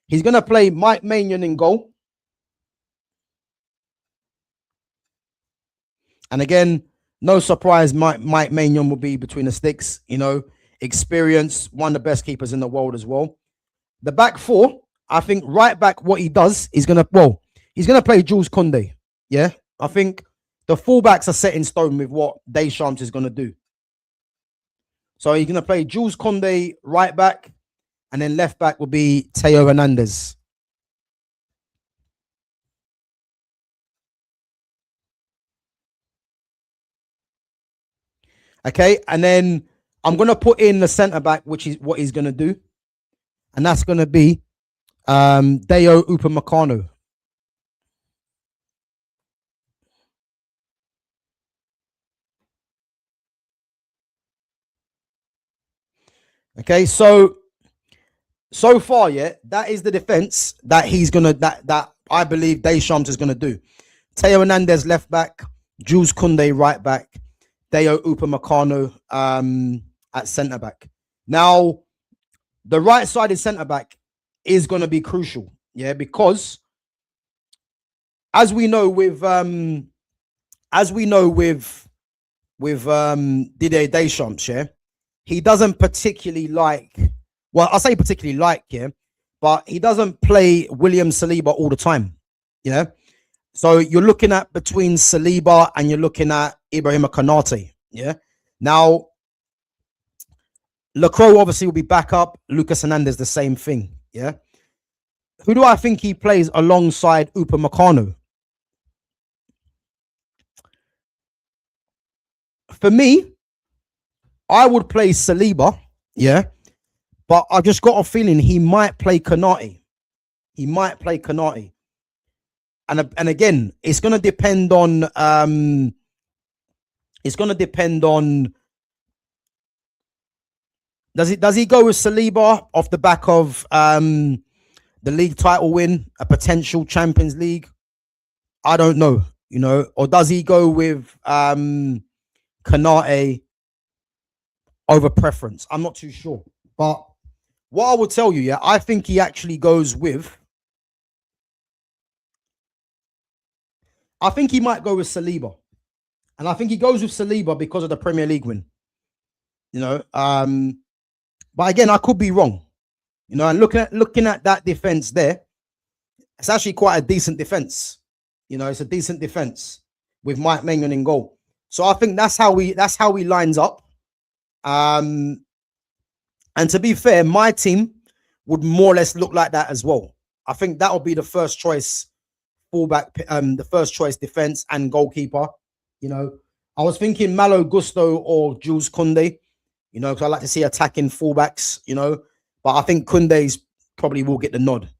he's going to play Mike Maignan in goal. And again, no surprise, Mike Maignan will be between the sticks, you know, experience, one of the best keepers in the world as well. The back four, I think right back, what he does, he's going to play Jules Koundé. Yeah, I think the fullbacks are set in stone with what Deschamps is going to do. So he's going to play Jules Koundé right back, and then left back will be Theo Hernandez. Okay, and then I'm going to put in the centre back, which is what he's going to do, and that's going to be Deo Upamecano. Okay, so far, yeah, that is the defense that he's gonna that I believe Deschamps is gonna do. Theo Hernandez left back, Jules Koundé right back, Deo Upamecano at centre back. Now, the right-sided centre back is gonna be crucial, yeah, because as we know with Didier Deschamps, yeah, he doesn't particularly like, well, I say particularly like, yeah, but he doesn't play William Saliba all the time, yeah. So you're looking at between Saliba and you're looking at Ibrahima Konate, yeah. Now, Lacroix obviously will be back up. Lucas Hernandez, the same thing, yeah. Who do I think he plays alongside Upamecano? For me, I would play Saliba, yeah, but I just got a feeling he might play Konate. He might play Konate, and again, it's going to depend on does he go with Saliba off the back of the league title win, a potential Champions League? I don't know, you know, or does he go with Konate over preference? I'm not too sure. But what I will tell you, yeah, I think he actually goes with, I think he might go with Saliba. And I think he goes with Saliba because of the Premier League win. You know, but again, I could be wrong. You know, and looking at that defense there, it's actually quite a decent defense. You know, it's a decent defense with Mike Maignan in goal. So I think that's how he lines up. And to be fair, my team would more or less look like that as well. I think that will be the first choice fullback, the first choice defense and goalkeeper. You know, I was thinking Malo Gusto or Jules Koundé. You know, because I like to see attacking fullbacks. You know, but I think Koundé's probably will get the nod.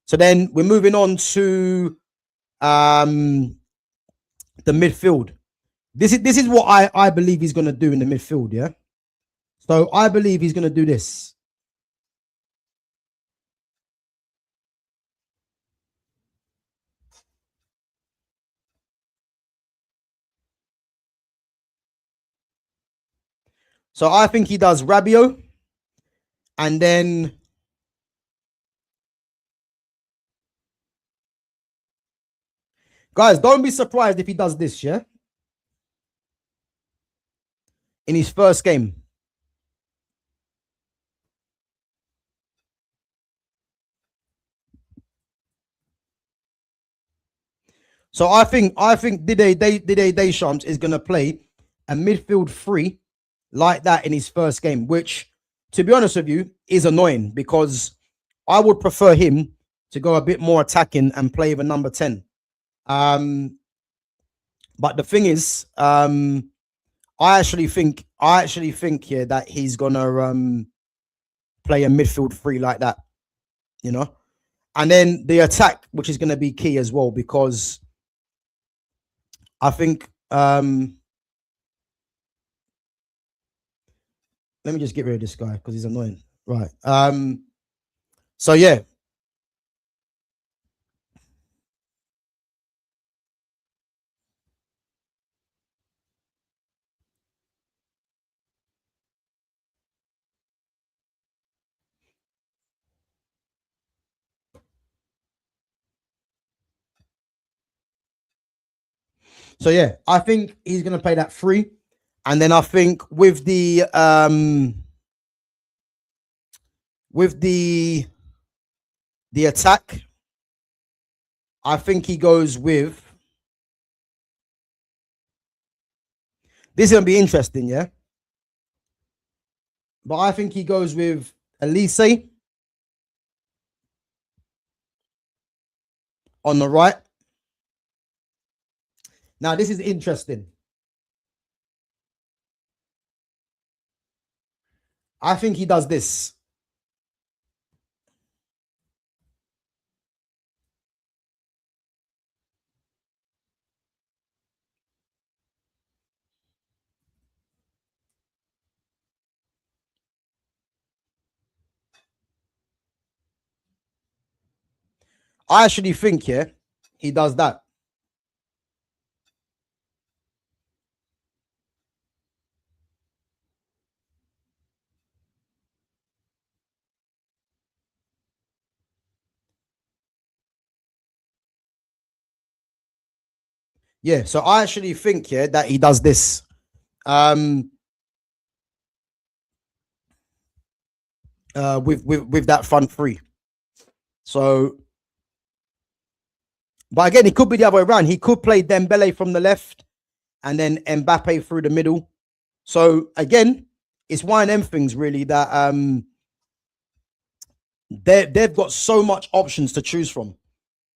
So then we're moving on to the midfield. This is what I believe he's going to do in the midfield. Yeah. So I believe he's going to do this. So I think he does Rabiot, and then guys, don't be surprised if he does this, yeah? In his first game. So I think Didier Deschamps is going to play a midfield three like that in his first game, which, to be honest with you, is annoying because I would prefer him to go a bit more attacking and play with a number 10. But the thing is, I actually think here that he's gonna play a midfield three like that, you know, and then the attack, which is going to be key as well, because I think let me just get rid of this guy because he's annoying. Right. So yeah. So yeah, I think he's going to play that three, and then I think with the attack, I think he goes with. This is going to be interesting, yeah. But I think he goes with Elise on the right. Now, this is interesting. I think he does this. I actually think, yeah, he does that. Yeah, so I actually think, yeah, that he does this. With that front three. So, but again, it could be the other way around. He could play Dembele from the left and then Mbappe through the middle. So again, it's one of them things really that they've got so much options to choose from,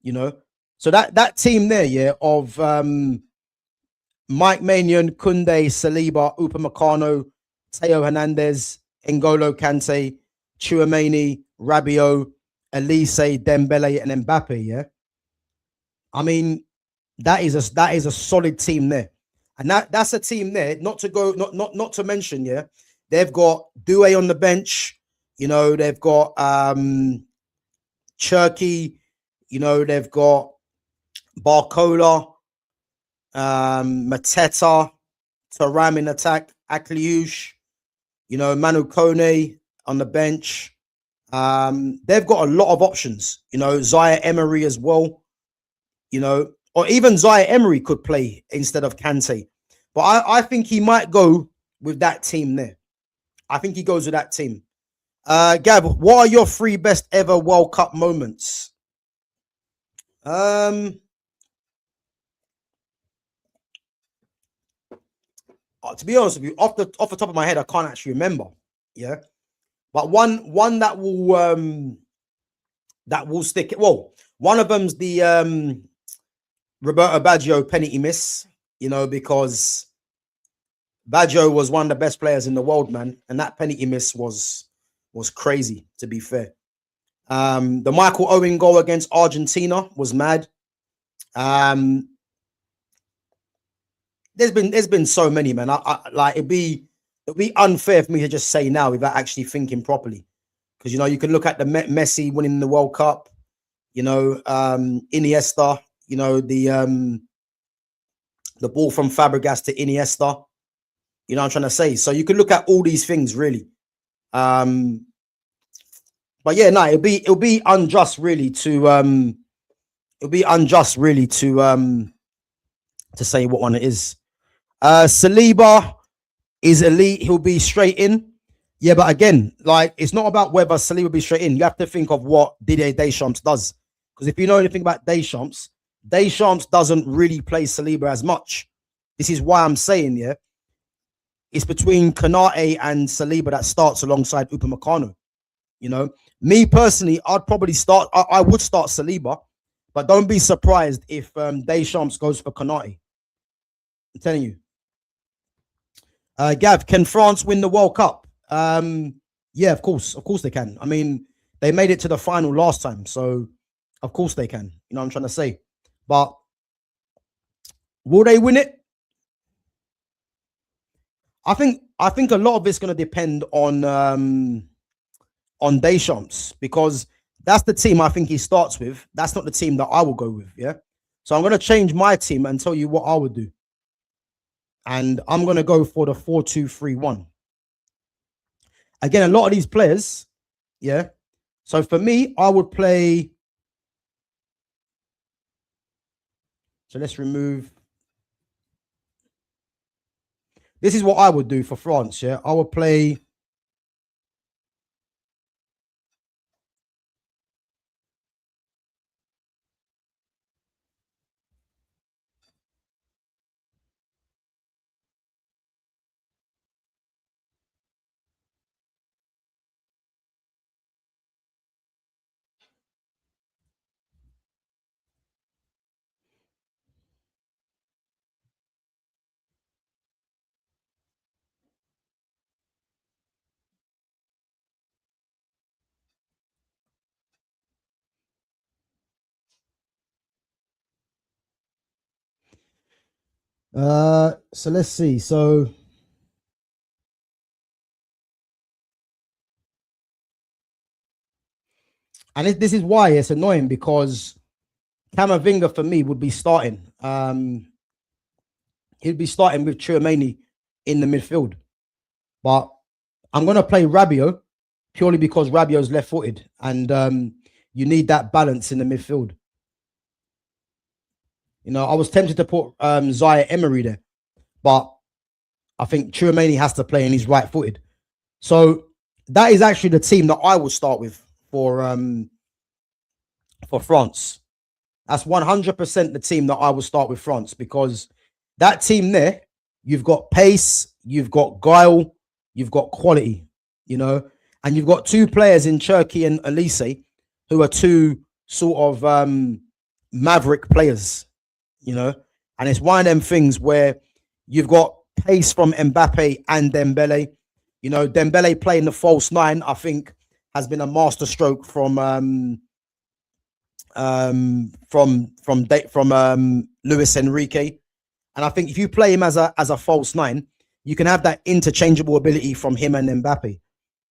you know. So that team there, yeah, of Mike Maignan, Koundé, Saliba, Upamecano, Teo Hernandez, N'Golo Kante, Tchouameni, Rabiot, Elise, Dembele, and Mbappe. Yeah, I mean that is a solid team there, and that's a team there. Not to mention, yeah, they've got Doué on the bench. You know, they've got Cherki. You know, they've got Barcola, Mateta, Thuram in attack, Akliouche, you know, Manu Kone on the bench. They've got a lot of options, you know, Zaire Emery as well, you know, or even Zaire Emery could play instead of Kante. But I think he might go with that team there. I think he goes with that team. Gav, what are your 3 best ever World Cup moments? To be honest with you, off the top of my head, I can't actually remember. Yeah, but one that will stick. Well, one of them's the Roberto Baggio penalty miss, because Baggio was one of the best players in the world, man. And that penalty miss was crazy, to be fair. The Michael Owen goal against Argentina was mad. There's been so many, man. Like it'd be unfair for me to just say now without actually thinking properly, because you can look at the Messi winning the World Cup, Iniesta, the ball from Fabregas to Iniesta. You know what I'm trying to say? So you can look at all these things really. But yeah, no, it'll be unjust really to say what one it is. Saliba is elite. He'll be straight in. Yeah, but again, like it's not about whether Saliba will be straight in. You have to think of what Didier Deschamps does. Because if you know anything about Deschamps doesn't really play Saliba as much. This is why I'm saying, yeah, it's between Konate and Saliba that starts alongside Upamecano. Me personally, I'd probably start. I would start Saliba, but don't be surprised if Deschamps goes for Konate. I'm telling you. Gav, can France win the World Cup? Yeah, of course they can. I mean, they made it to the final last time, so of course they can. You know what I'm trying to say? But will they win it? I think a lot of it's going to depend on Deschamps, because that's the team I think he starts with. That's not the team that I will go with. Yeah, so I'm going to change my team and tell you what I would do. And I'm going to go for the 4-2-3-1. Again, a lot of these players, yeah. So for me, I would play. So let's remove. This is what I would do for France, yeah. I would play. So let's see. So and this is why it's annoying, because Camavinga for me would be starting. He'd be starting with Tchouaméni in the midfield. But I'm going to play Rabiot purely because Rabiot's left-footed, and you need that balance in the midfield. I was tempted to put Zaire Emery there, but I think Tchouaméni has to play and he's right-footed. So that is actually the team that I would start with for France. That's 100% the team that I would start with France, because that team there, you've got pace, you've got guile, you've got quality, and you've got two players in Cherki and Elise who are two sort of maverick players, and it's one of them things where you've got pace from Mbappe and Dembele. Dembele playing the false nine, I think, has been a masterstroke from Luis Enrique. And I think if you play him as a false nine, you can have that interchangeable ability from him and Mbappe.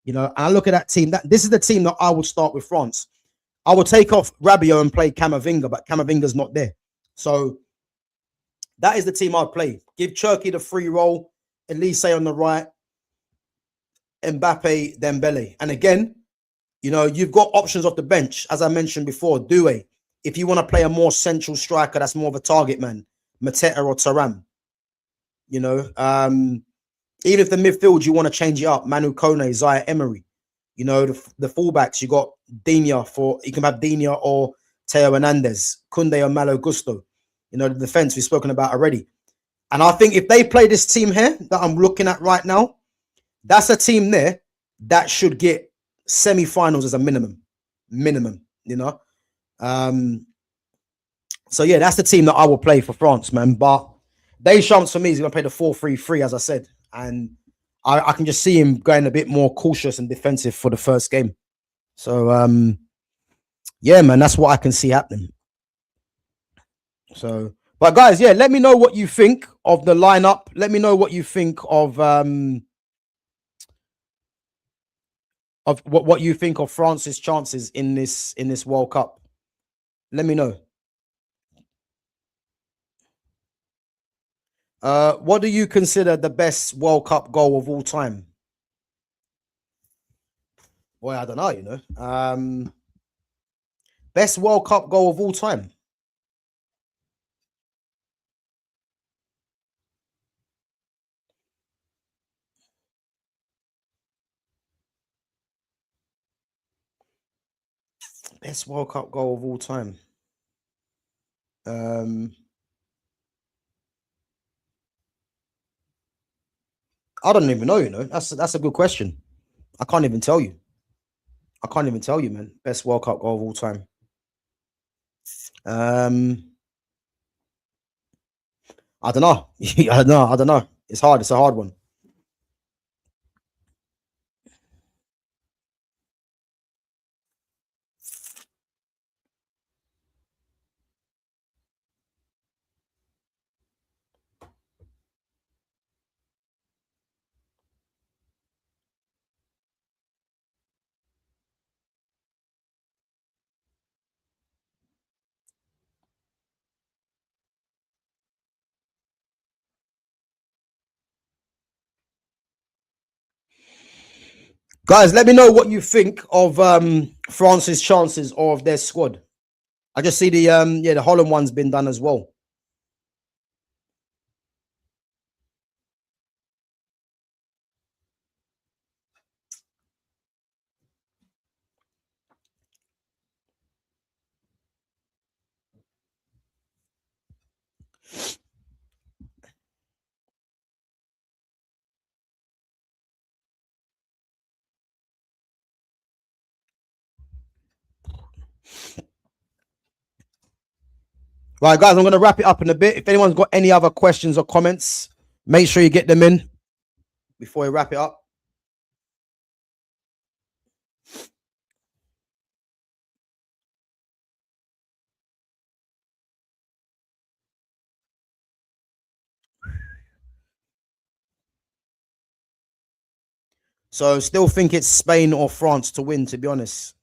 And I look at that team. This is the team that I would start with France. I would take off Rabiot and play Camavinga, but Camavinga's not there. So that is the team I'd play. Give Cherki the free role, Elise on the right, Mbappe, Dembele. And again, you've got options off the bench. As I mentioned before, Doué. If you want to play a more central striker, that's more of a target man, Mateta or Thuram. Even if the midfield, you want to change it up, Manu Kone, Zaire Emery. The fullbacks, you got Digne you can have Digne or Teo Hernandez, Koundé or Malo Gusto. The defense we've spoken about already. And I think if they play this team here that I'm looking at right now, that's a team there that should get semi-finals as a minimum. So yeah, that's the team that I will play for France, man. But Deschamps for me is going to play the 4-3-3, as I said, and I can just see him going a bit more cautious and defensive for the first game. So yeah, man, that's what I can see happening. So, but guys, yeah, let me know what you think of the lineup. Let me know what you think of what you think of France's chances in this World Cup. Let me know. What do you consider the best World Cup goal of all time? Boy, I don't know, you know. Best World Cup goal of all time. Best World Cup goal of all time. I don't even know, you know. That's a good question. I can't even tell you. I can't even tell you, man. Best World Cup goal of all time. I don't know. I don't know. It's hard. It's a hard one. Guys, let me know what you think of France's chances or of their squad. I just see the Holland one's been done as well. Right, guys, I'm going to wrap it up in a bit. If anyone's got any other questions or comments, make sure you get them in before we wrap it up. So still think it's Spain or France to win, to be honest.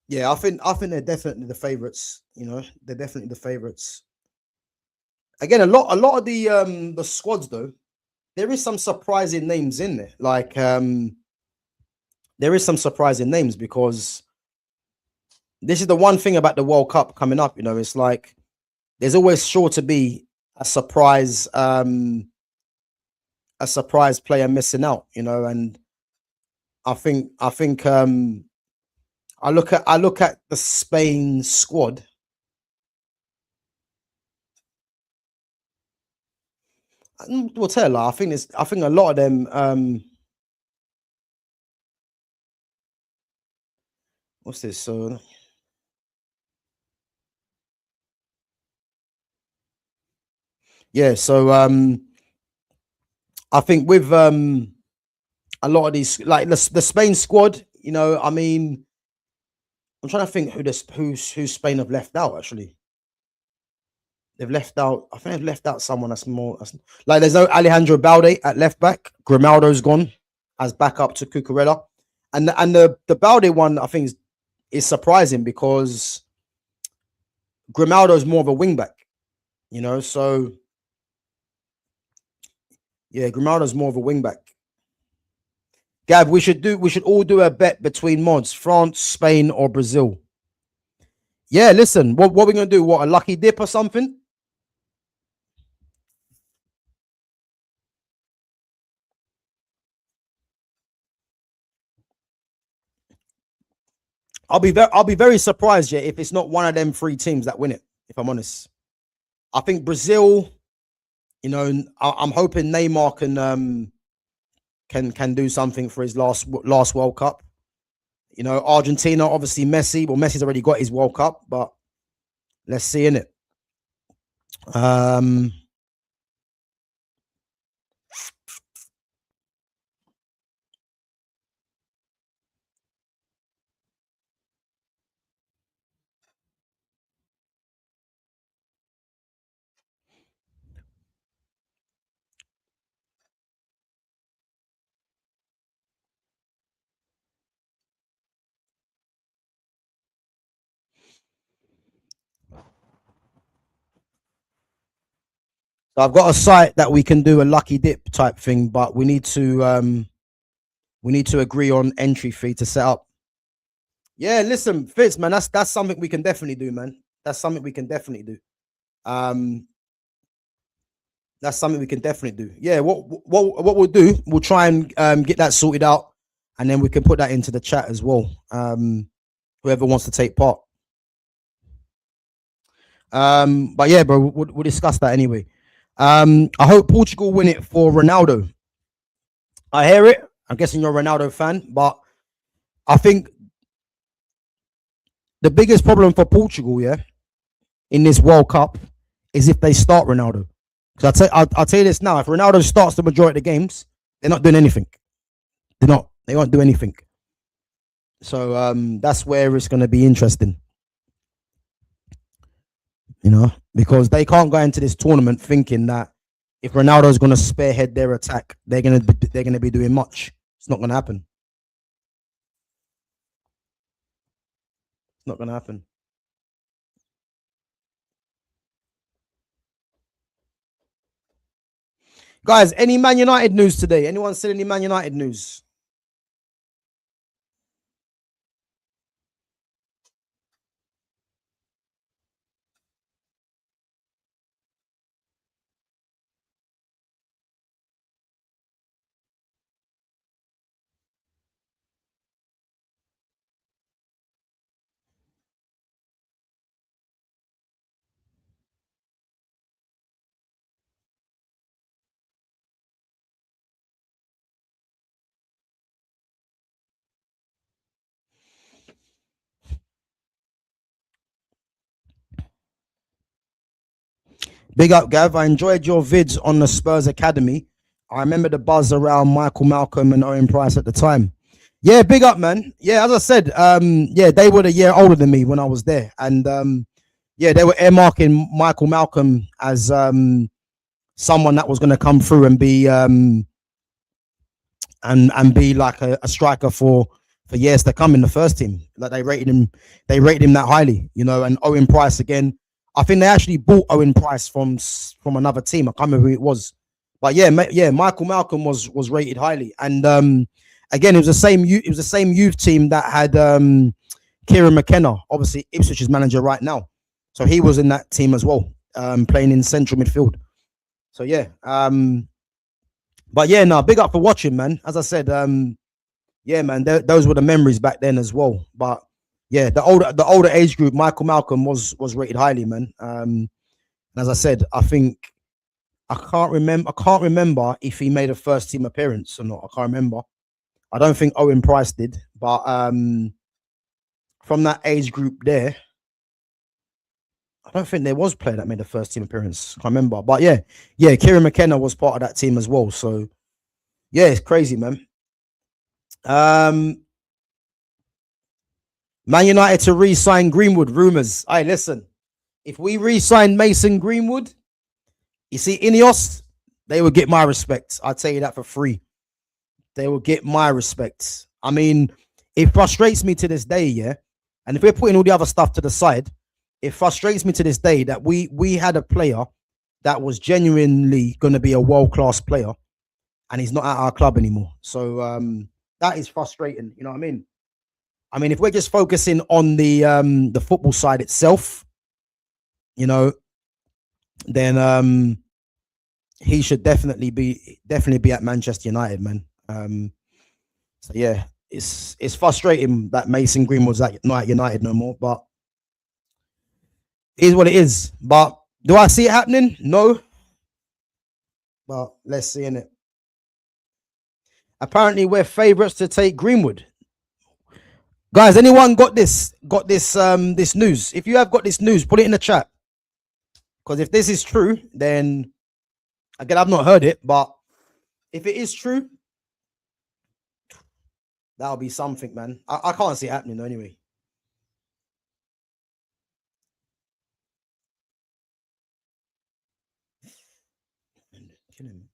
Yeah, I think they're definitely the favourites. You know, they're definitely the favourites. Again, a lot of the squads though, there is some surprising names in there. Like there is some surprising names because this is the one thing about the World Cup coming up. You know, it's like there's always sure to be a surprise player missing out. You know, and I think I look at the Spain squad. We'll tell. I think a lot of them. What's this? So yeah. So I think with a lot of these, like the Spain squad. You know, I mean, I'm trying to think who Spain have left out actually. They've left out. I think they've left out someone that's more like there's no Alejandro Balde at left back. Grimaldo's gone as backup to Cucurella, and the Balde one I think is surprising because Grimaldo's more of a wing back, you know. So yeah, Grimaldo's more of a wing back. Gav, we should all do a bet between mods: France, Spain, or Brazil. Yeah, listen, what are we gonna do? What, a lucky dip or something? I'll be very surprised, yeah, if it's not one of them three teams that win it. If I'm honest, I think Brazil. You know, I'm hoping Neymar can do something for his last World Cup. You know, Argentina, obviously Messi. Well, Messi's already got his World Cup, but let's see in it. Um, so I've got a site that we can do a lucky dip type thing, but we need to agree on entry fee to set up. Yeah, listen, Fitz, man, that's something we can definitely do, man. That's something we can definitely do. Um, that's something we can definitely do. Yeah, what we'll do, we'll try and get that sorted out, and then we can put that into the chat as well. Whoever wants to take part. But yeah, bro, we'll discuss that anyway. I hope Portugal win it for Ronaldo. I hear it. I'm guessing you're a Ronaldo fan, but I think the biggest problem for Portugal, yeah, in this World Cup is if they start Ronaldo. Because I'll tell you this now: if Ronaldo starts the majority of the games, they're not doing anything. They're not. They won't do anything. So that's where it's going to be interesting. You know, because they can't go into this tournament thinking that if Ronaldo's going to spearhead their attack, they're going to be doing much. It's not going to happen. It's not going to happen. Guys, any Man United news today? Anyone said any Man United news? Big up, Gav. I enjoyed your vids on the Spurs Academy. I remember the buzz around Michael Malcolm and Owen Price at the time. Yeah, big up, man. Yeah, as I said, yeah, they were a year older than me when I was there. And yeah, they were earmarking Michael Malcolm as someone that was going to come through and be and be like a striker for years to come in the first team. Like they rated him that highly, you know. And Owen Price again, I think they actually bought Owen Price from another team. I can't remember who it was, but yeah, Michael Malcolm was rated highly. And again, it was the same youth team that had Kieran McKenna, obviously Ipswich's manager right now. So he was in that team as well, playing in central midfield. So yeah, but yeah, no, big up for watching, man. As I said, yeah, man, those were the memories back then as well. But yeah, the older age group, Michael Malcolm was rated highly, man. As I said, I think I can't remember if he made a first team appearance or not. I can't remember. I don't think Owen Price did, but from that age group there, I don't think there was a player that made a first team appearance. I can't remember. But yeah, Kieran McKenna was part of that team as well. So yeah, it's crazy, man. Man United to re-sign Greenwood, rumours. Hey, listen, if we re-sign Mason Greenwood, you see, Ineos, they would get my respect. I'll tell you that for free. They will get my respect. I mean, it frustrates me to this day, yeah. And if we're putting all the other stuff to the side, it frustrates me to this day that we had a player that was genuinely going to be a world-class player, and he's not at our club anymore. So that is frustrating. You know what I mean? I mean, if we're just focusing on the football side itself, you know, then he should definitely be at Manchester United, man. So yeah, it's frustrating that Mason Greenwood's not at United no more, but it is what it is. But do I see it happening? No. But let's see in it. Apparently, we're favourites to take Greenwood. Guys, anyone got this news? If you have got this news, put it in the chat. Because if this is true, then again, I've not heard it, but if it is true, that'll be something, man. I can't see it happening though, anyway. Killing me.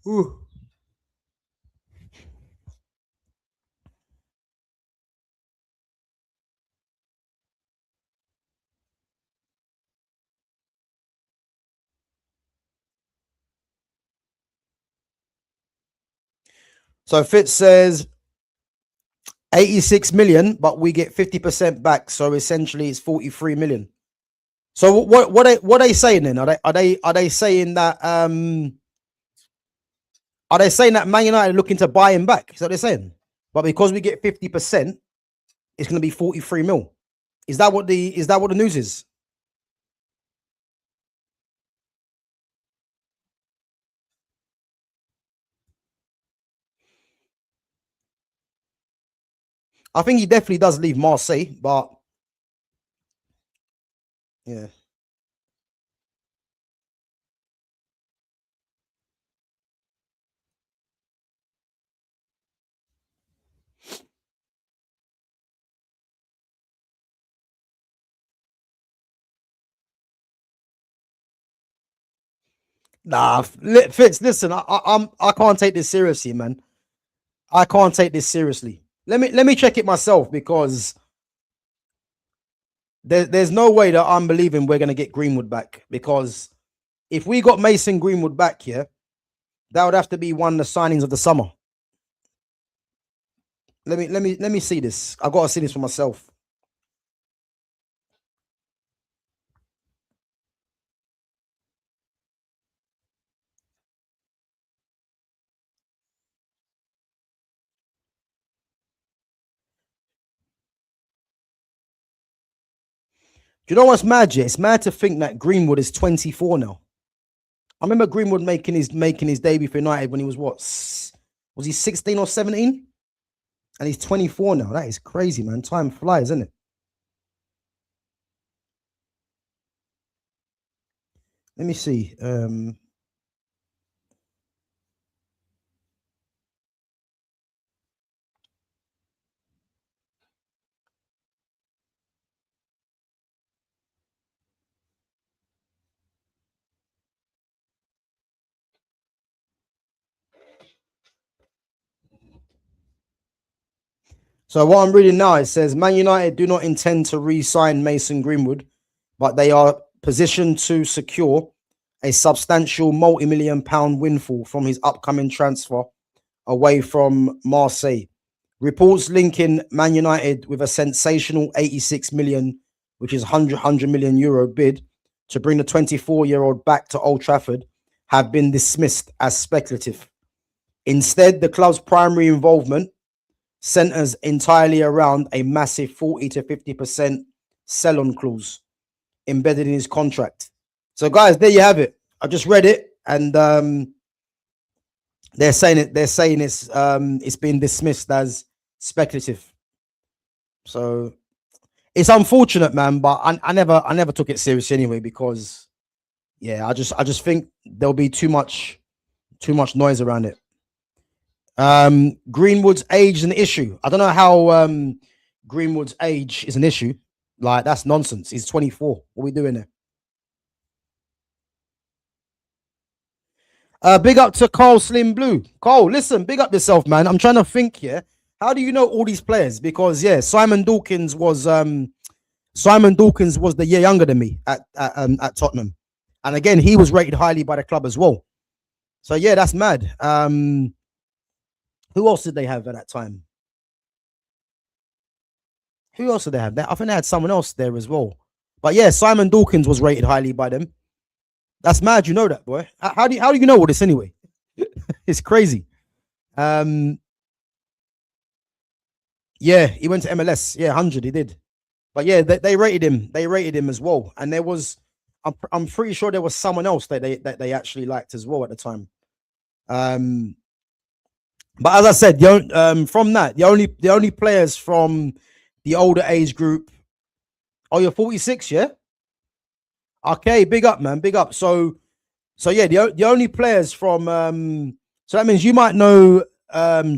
Ooh. So Fitz says 86 million, but we get 50% back. So essentially it's 43 million. So what are they saying then? Are they saying that are they saying that Man United are looking to buy him back? Is that what they're saying? But because we get 50%, it's gonna be 43 mil. Is that what the news is? I think he definitely does leave Marseille, but yeah. Nah, Fitz, listen, I can't take this seriously, man. I can't take this seriously. Let me check it myself because there's no way that I'm believing we're gonna get Greenwood back. Because if we got Mason Greenwood back here, that would have to be one of the signings of the summer. Let me see this. I gotta see this for myself. Do you know what's mad? Yeah? It's mad to think that Greenwood is 24 now. I remember Greenwood making his debut for United when he was what? Was he 16 or 17? And he's 24 now. That is crazy, man. Time flies, isn't it? Let me see. So what I'm reading now, it says Man United do not intend to re-sign Mason Greenwood, but they are positioned to secure a substantial multi-million pound windfall from his upcoming transfer away from Marseille. Reports linking Man United with a sensational 86 million, which is 100 million euro bid to bring the 24-year-old back to Old Trafford have been dismissed as speculative. Instead, the club's primary involvement centers entirely around a massive 40 to 50% sell-on clause embedded in his contract. So, guys, there you have it. I just read it, and they're saying it's been dismissed as speculative. So it's unfortunate, man, but I never took it seriously anyway because yeah, I just think there'll be too much noise around it. Greenwood's age is an issue. I don't know how Greenwood's age is an issue. Like, that's nonsense. He's 24. What are we doing there? Big up to Carl Slim Blue. Carl, listen, big up yourself, man. I'm trying to think here. How do you know all these players? Because yeah, Simon Dawkins was the year younger than me at Tottenham, and again he was rated highly by the club as well. So yeah, that's mad. Who else did they have at that time? Who else did they have? I think they had someone else there as well. But yeah, Simon Dawkins was rated highly by them. That's mad. You know that, boy. How do you know all this anyway? It's crazy. Yeah, he went to MLS. Yeah, 100. He did. But yeah, they rated him. They rated him as well. And there was I'm pretty sure there was someone else that they actually liked as well at the time. But as I said, from that, the only players from the older age group. Oh, you're 46, yeah. Okay, big up, man, big up. So yeah, the only players from so that means you might know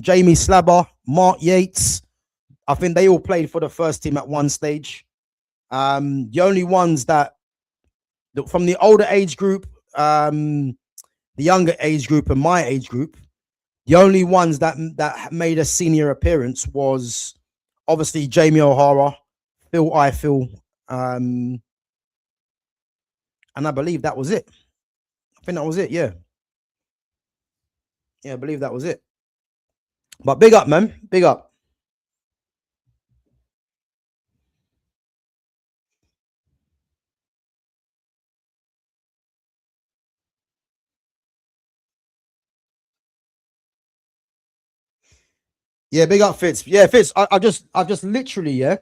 Jamie Slabber, Mark Yates. I think they all played for the first team at one stage. The only ones that from the older age group, the younger age group, and my age group, the only ones that made a senior appearance was obviously Jamie O'Hara, Phil Eiffel, and I believe that was it. I think that was it. Yeah, I believe that was it. But big up, man, big up. Yeah, big up Fitz. Yeah, Fitz. I've just literally, yeah.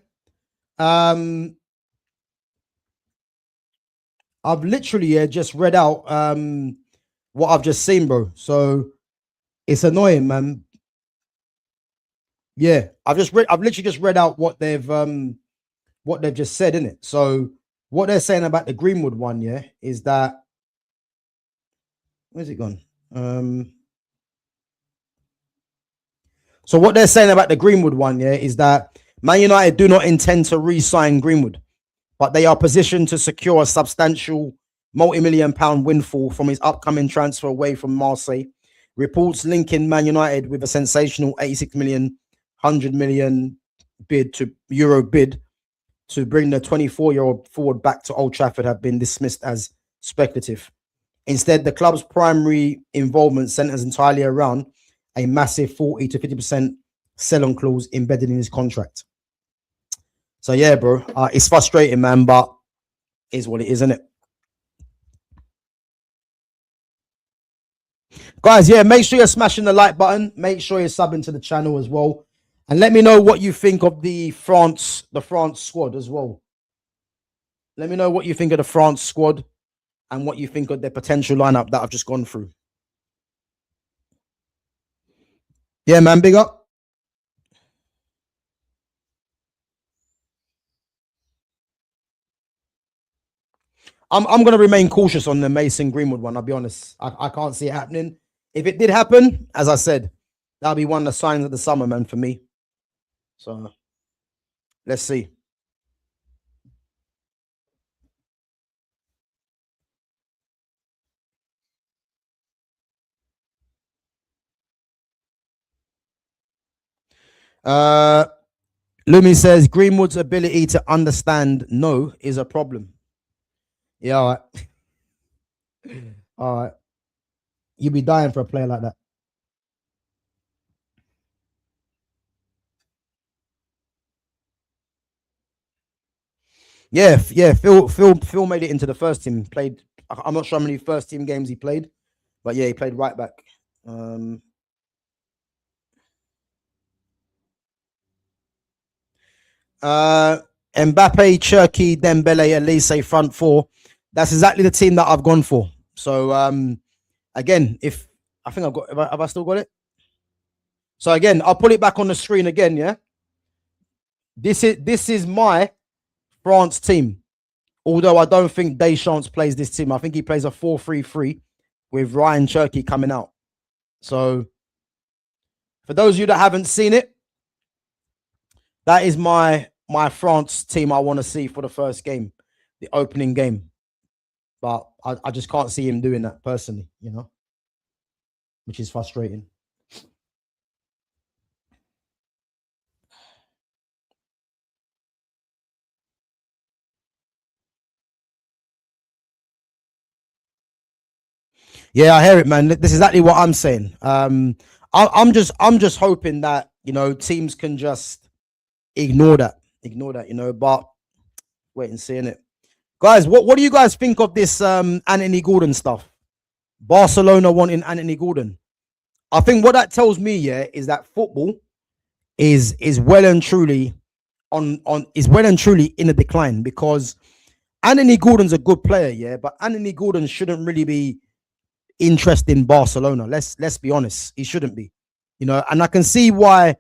I've literally just read out what I've just seen, bro. So it's annoying, man. Yeah, I've literally just read out what they've just said, innit? So what they're saying about the Greenwood one, yeah, is that where's it gone? So what they're saying about the Greenwood one, yeah, is that Man United do not intend to re-sign Greenwood, but they are positioned to secure a substantial multi-million-pound windfall from his upcoming transfer away from Marseille. Reports linking Man United with a sensational 86 million, 100 million euro bid to bring the 24-year-old forward back to Old Trafford have been dismissed as speculative. Instead, the club's primary involvement centers entirely around a massive 40 to 50% sell-on clause embedded in his contract. So yeah, bro, it's frustrating, man, but it's what it is, isn't it? Guys, yeah, make sure you're smashing the like button. Make sure you're subbing to the channel as well. And let me know what you think of the France squad as well. Let me know what you think of the France squad and what you think of their potential lineup that I've just gone through. Yeah, man, big up. I'm going to remain cautious on the Mason Greenwood one. I'll be honest. I can't see it happening. If it did happen, as I said, that'll be one of the signs of the summer, man, for me. So let's see. Lumi says Greenwood's ability to understand no is a problem. Yeah, all right. All right. You'd be dying for a player like that. Yeah. Phil made it into the first team. Played. I'm not sure how many first team games he played, but yeah, he played right back. Mbappe, Cherki, Dembele, Elise, front four. That's exactly the team that I've gone for. So again, if I think I've got, have I still got it? So again, I'll put it back on the screen again. Yeah, this is my France team. Although I don't think Deschamps plays this team. I think he plays a 4-3-3 with Ryan Cherki coming out. So for those of you that haven't seen it, that is my France team I want to see for the first game, the opening game. But I just can't see him doing that personally, you know, which is frustrating. Yeah, I hear it, man. This is exactly what I'm saying. I'm just hoping that, you know, teams can just ignore that, you know, but wait and see it. Guys, what do you guys think of this Anthony Gordon stuff? Barcelona wanting Anthony Gordon. I think what that tells me, yeah, is that football is well and truly in a decline, because Anthony Gordon's a good player, yeah, but Anthony Gordon shouldn't really be interested in Barcelona. Let's be honest, he shouldn't be, and I can see why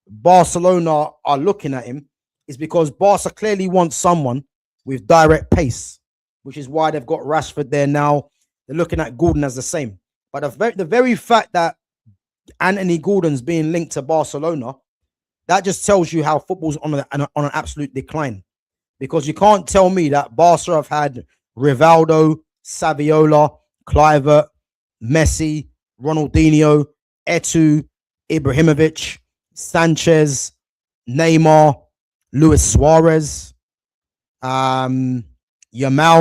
Barcelona are looking at him is because Barca clearly wants someone with direct pace, which is why they've got Rashford there now. They're looking at Gordon as the same. But the very fact that Anthony Gordon's being linked to Barcelona, that just tells you how football's on an absolute decline. Because you can't tell me that Barca have had Rivaldo, Saviola, Kluivert, Messi, Ronaldinho, Eto'o, Ibrahimovic, Sanchez, Neymar, Luis Suarez, Yamal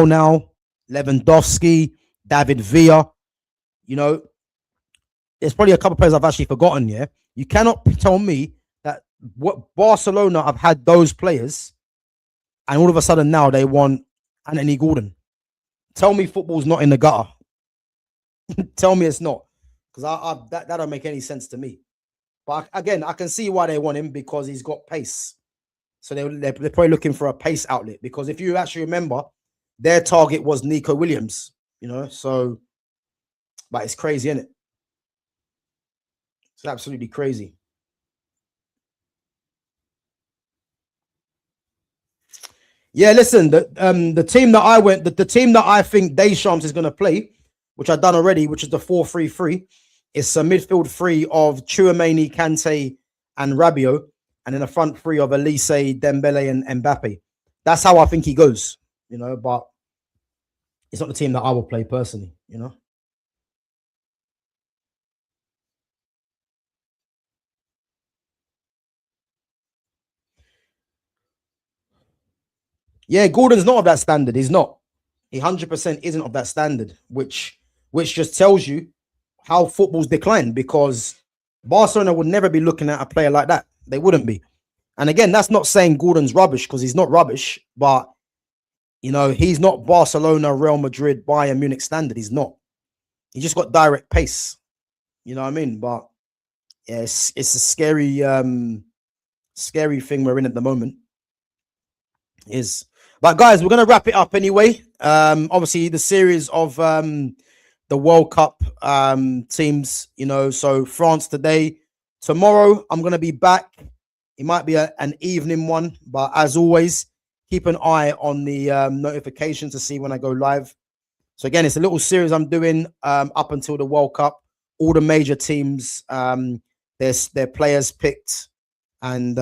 now, Lewandowski, David Villa. There's probably a couple of players I've actually forgotten. Yeah, you cannot tell me that what Barcelona have had those players, and all of a sudden now they want Anthony Gordon. Tell me football's not in the gutter. Tell me it's not, because that don't make any sense to me. But again, I can see why they want him, because he's got pace. So they're probably looking for a pace outlet, because if you actually remember, their target was Nico Williams, so, but it's crazy, isn't it? It's absolutely crazy. Yeah, listen, the team that I went, the team that I think Deschamps is going to play, which I've done already, which is the 4-3-3, is a midfield three of Tchouaméni, Kante, and Rabiot, and then a front three of Elise, Dembele, and Mbappe. That's how I think he goes, but it's not the team that I will play personally, Yeah, Gordon's not of that standard. He's not. He 100% isn't of that standard, which just tells you how football's declined, because Barcelona would never be looking at a player like that. They wouldn't be. And again, that's not saying Gordon's rubbish, because he's not rubbish, but he's not Barcelona, Real Madrid, Bayern Munich standard. He's not. He just got direct pace. You know what I mean? But yeah, it's a scary thing we're in at the moment. But guys, we're gonna wrap it up anyway. Obviously the series of the World Cup teams, so France today. Tomorrow I'm gonna be back. It might be an evening one, but as always, keep an eye on the notifications to see when I go live. So again, it's a little series I'm doing up until the World Cup. All the major teams, their players picked, and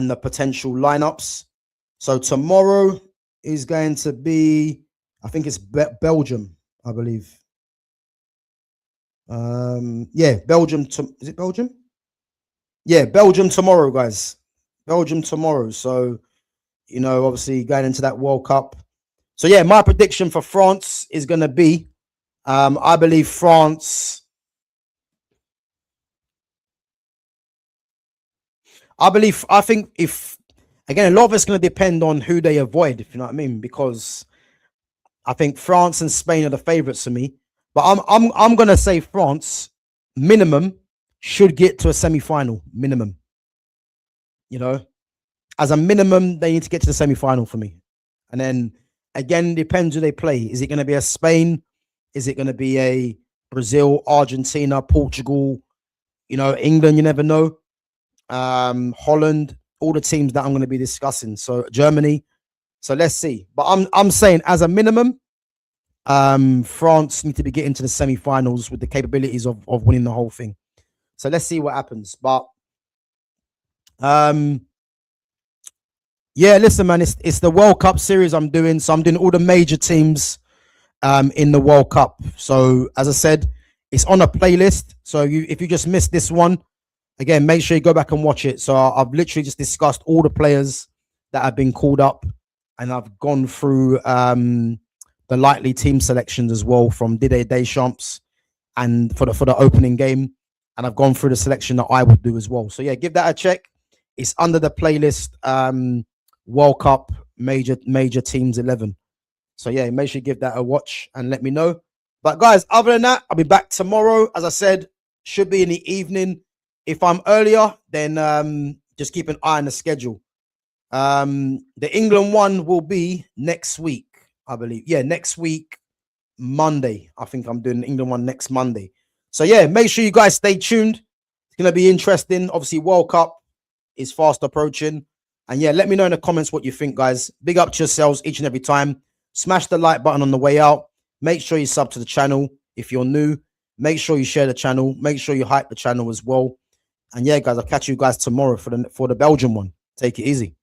the potential lineups. So tomorrow is going to be, I think it's Belgium, I believe. Yeah, Belgium. Is it Belgium? Yeah, Belgium tomorrow, guys. Belgium tomorrow. So, obviously going into that World Cup. So yeah, my prediction for France is going to be, I believe France. I think if, again, a lot of it's going to depend on who they avoid, if you know what I mean, because I think France and Spain are the favorites for me. But I'm going to say France minimum should get to a semi-final minimum. As a minimum, they need to get to the semi-final for me. And then again, depends who they play. Is it going to be a Spain? Is it going to be a Brazil, Argentina, Portugal? England, you never know. Holland, all the teams that I'm going to be discussing. So Germany. So let's see. But I'm saying as a minimum, France need to be getting to the semi-finals with the capabilities of winning the whole thing. So let's see what happens. But yeah, listen, man, it's the World Cup series I'm doing. So I'm doing all the major teams in the World Cup. So as I said, it's on a playlist. So if you just missed this one, again, make sure you go back and watch it. So I've literally just discussed all the players that have been called up, and I've gone through the likely team selections as well from Didier Deschamps and for the opening game, and I've gone through the selection that I would do as well. So yeah, give that a check. It's under the playlist, World Cup major teams 11. So yeah, make sure you give that a watch and let me know. But guys, other than that, I'll be back tomorrow. As I said, should be in the evening. If I'm earlier, then just keep an eye on the schedule. The England one will be next week, I believe. Yeah, next week, Monday. I think I'm doing the England one next Monday. So yeah, make sure you guys stay tuned. It's gonna be interesting. Obviously, World Cup is fast approaching. And yeah, let me know in the comments what you think, guys. Big up to yourselves each and every time. Smash the like button on the way out. Make sure you sub to the channel if you're new. Make sure you share the channel. Make sure you hype the channel as well. And yeah, guys, I'll catch you guys tomorrow for the Belgian one. Take it easy.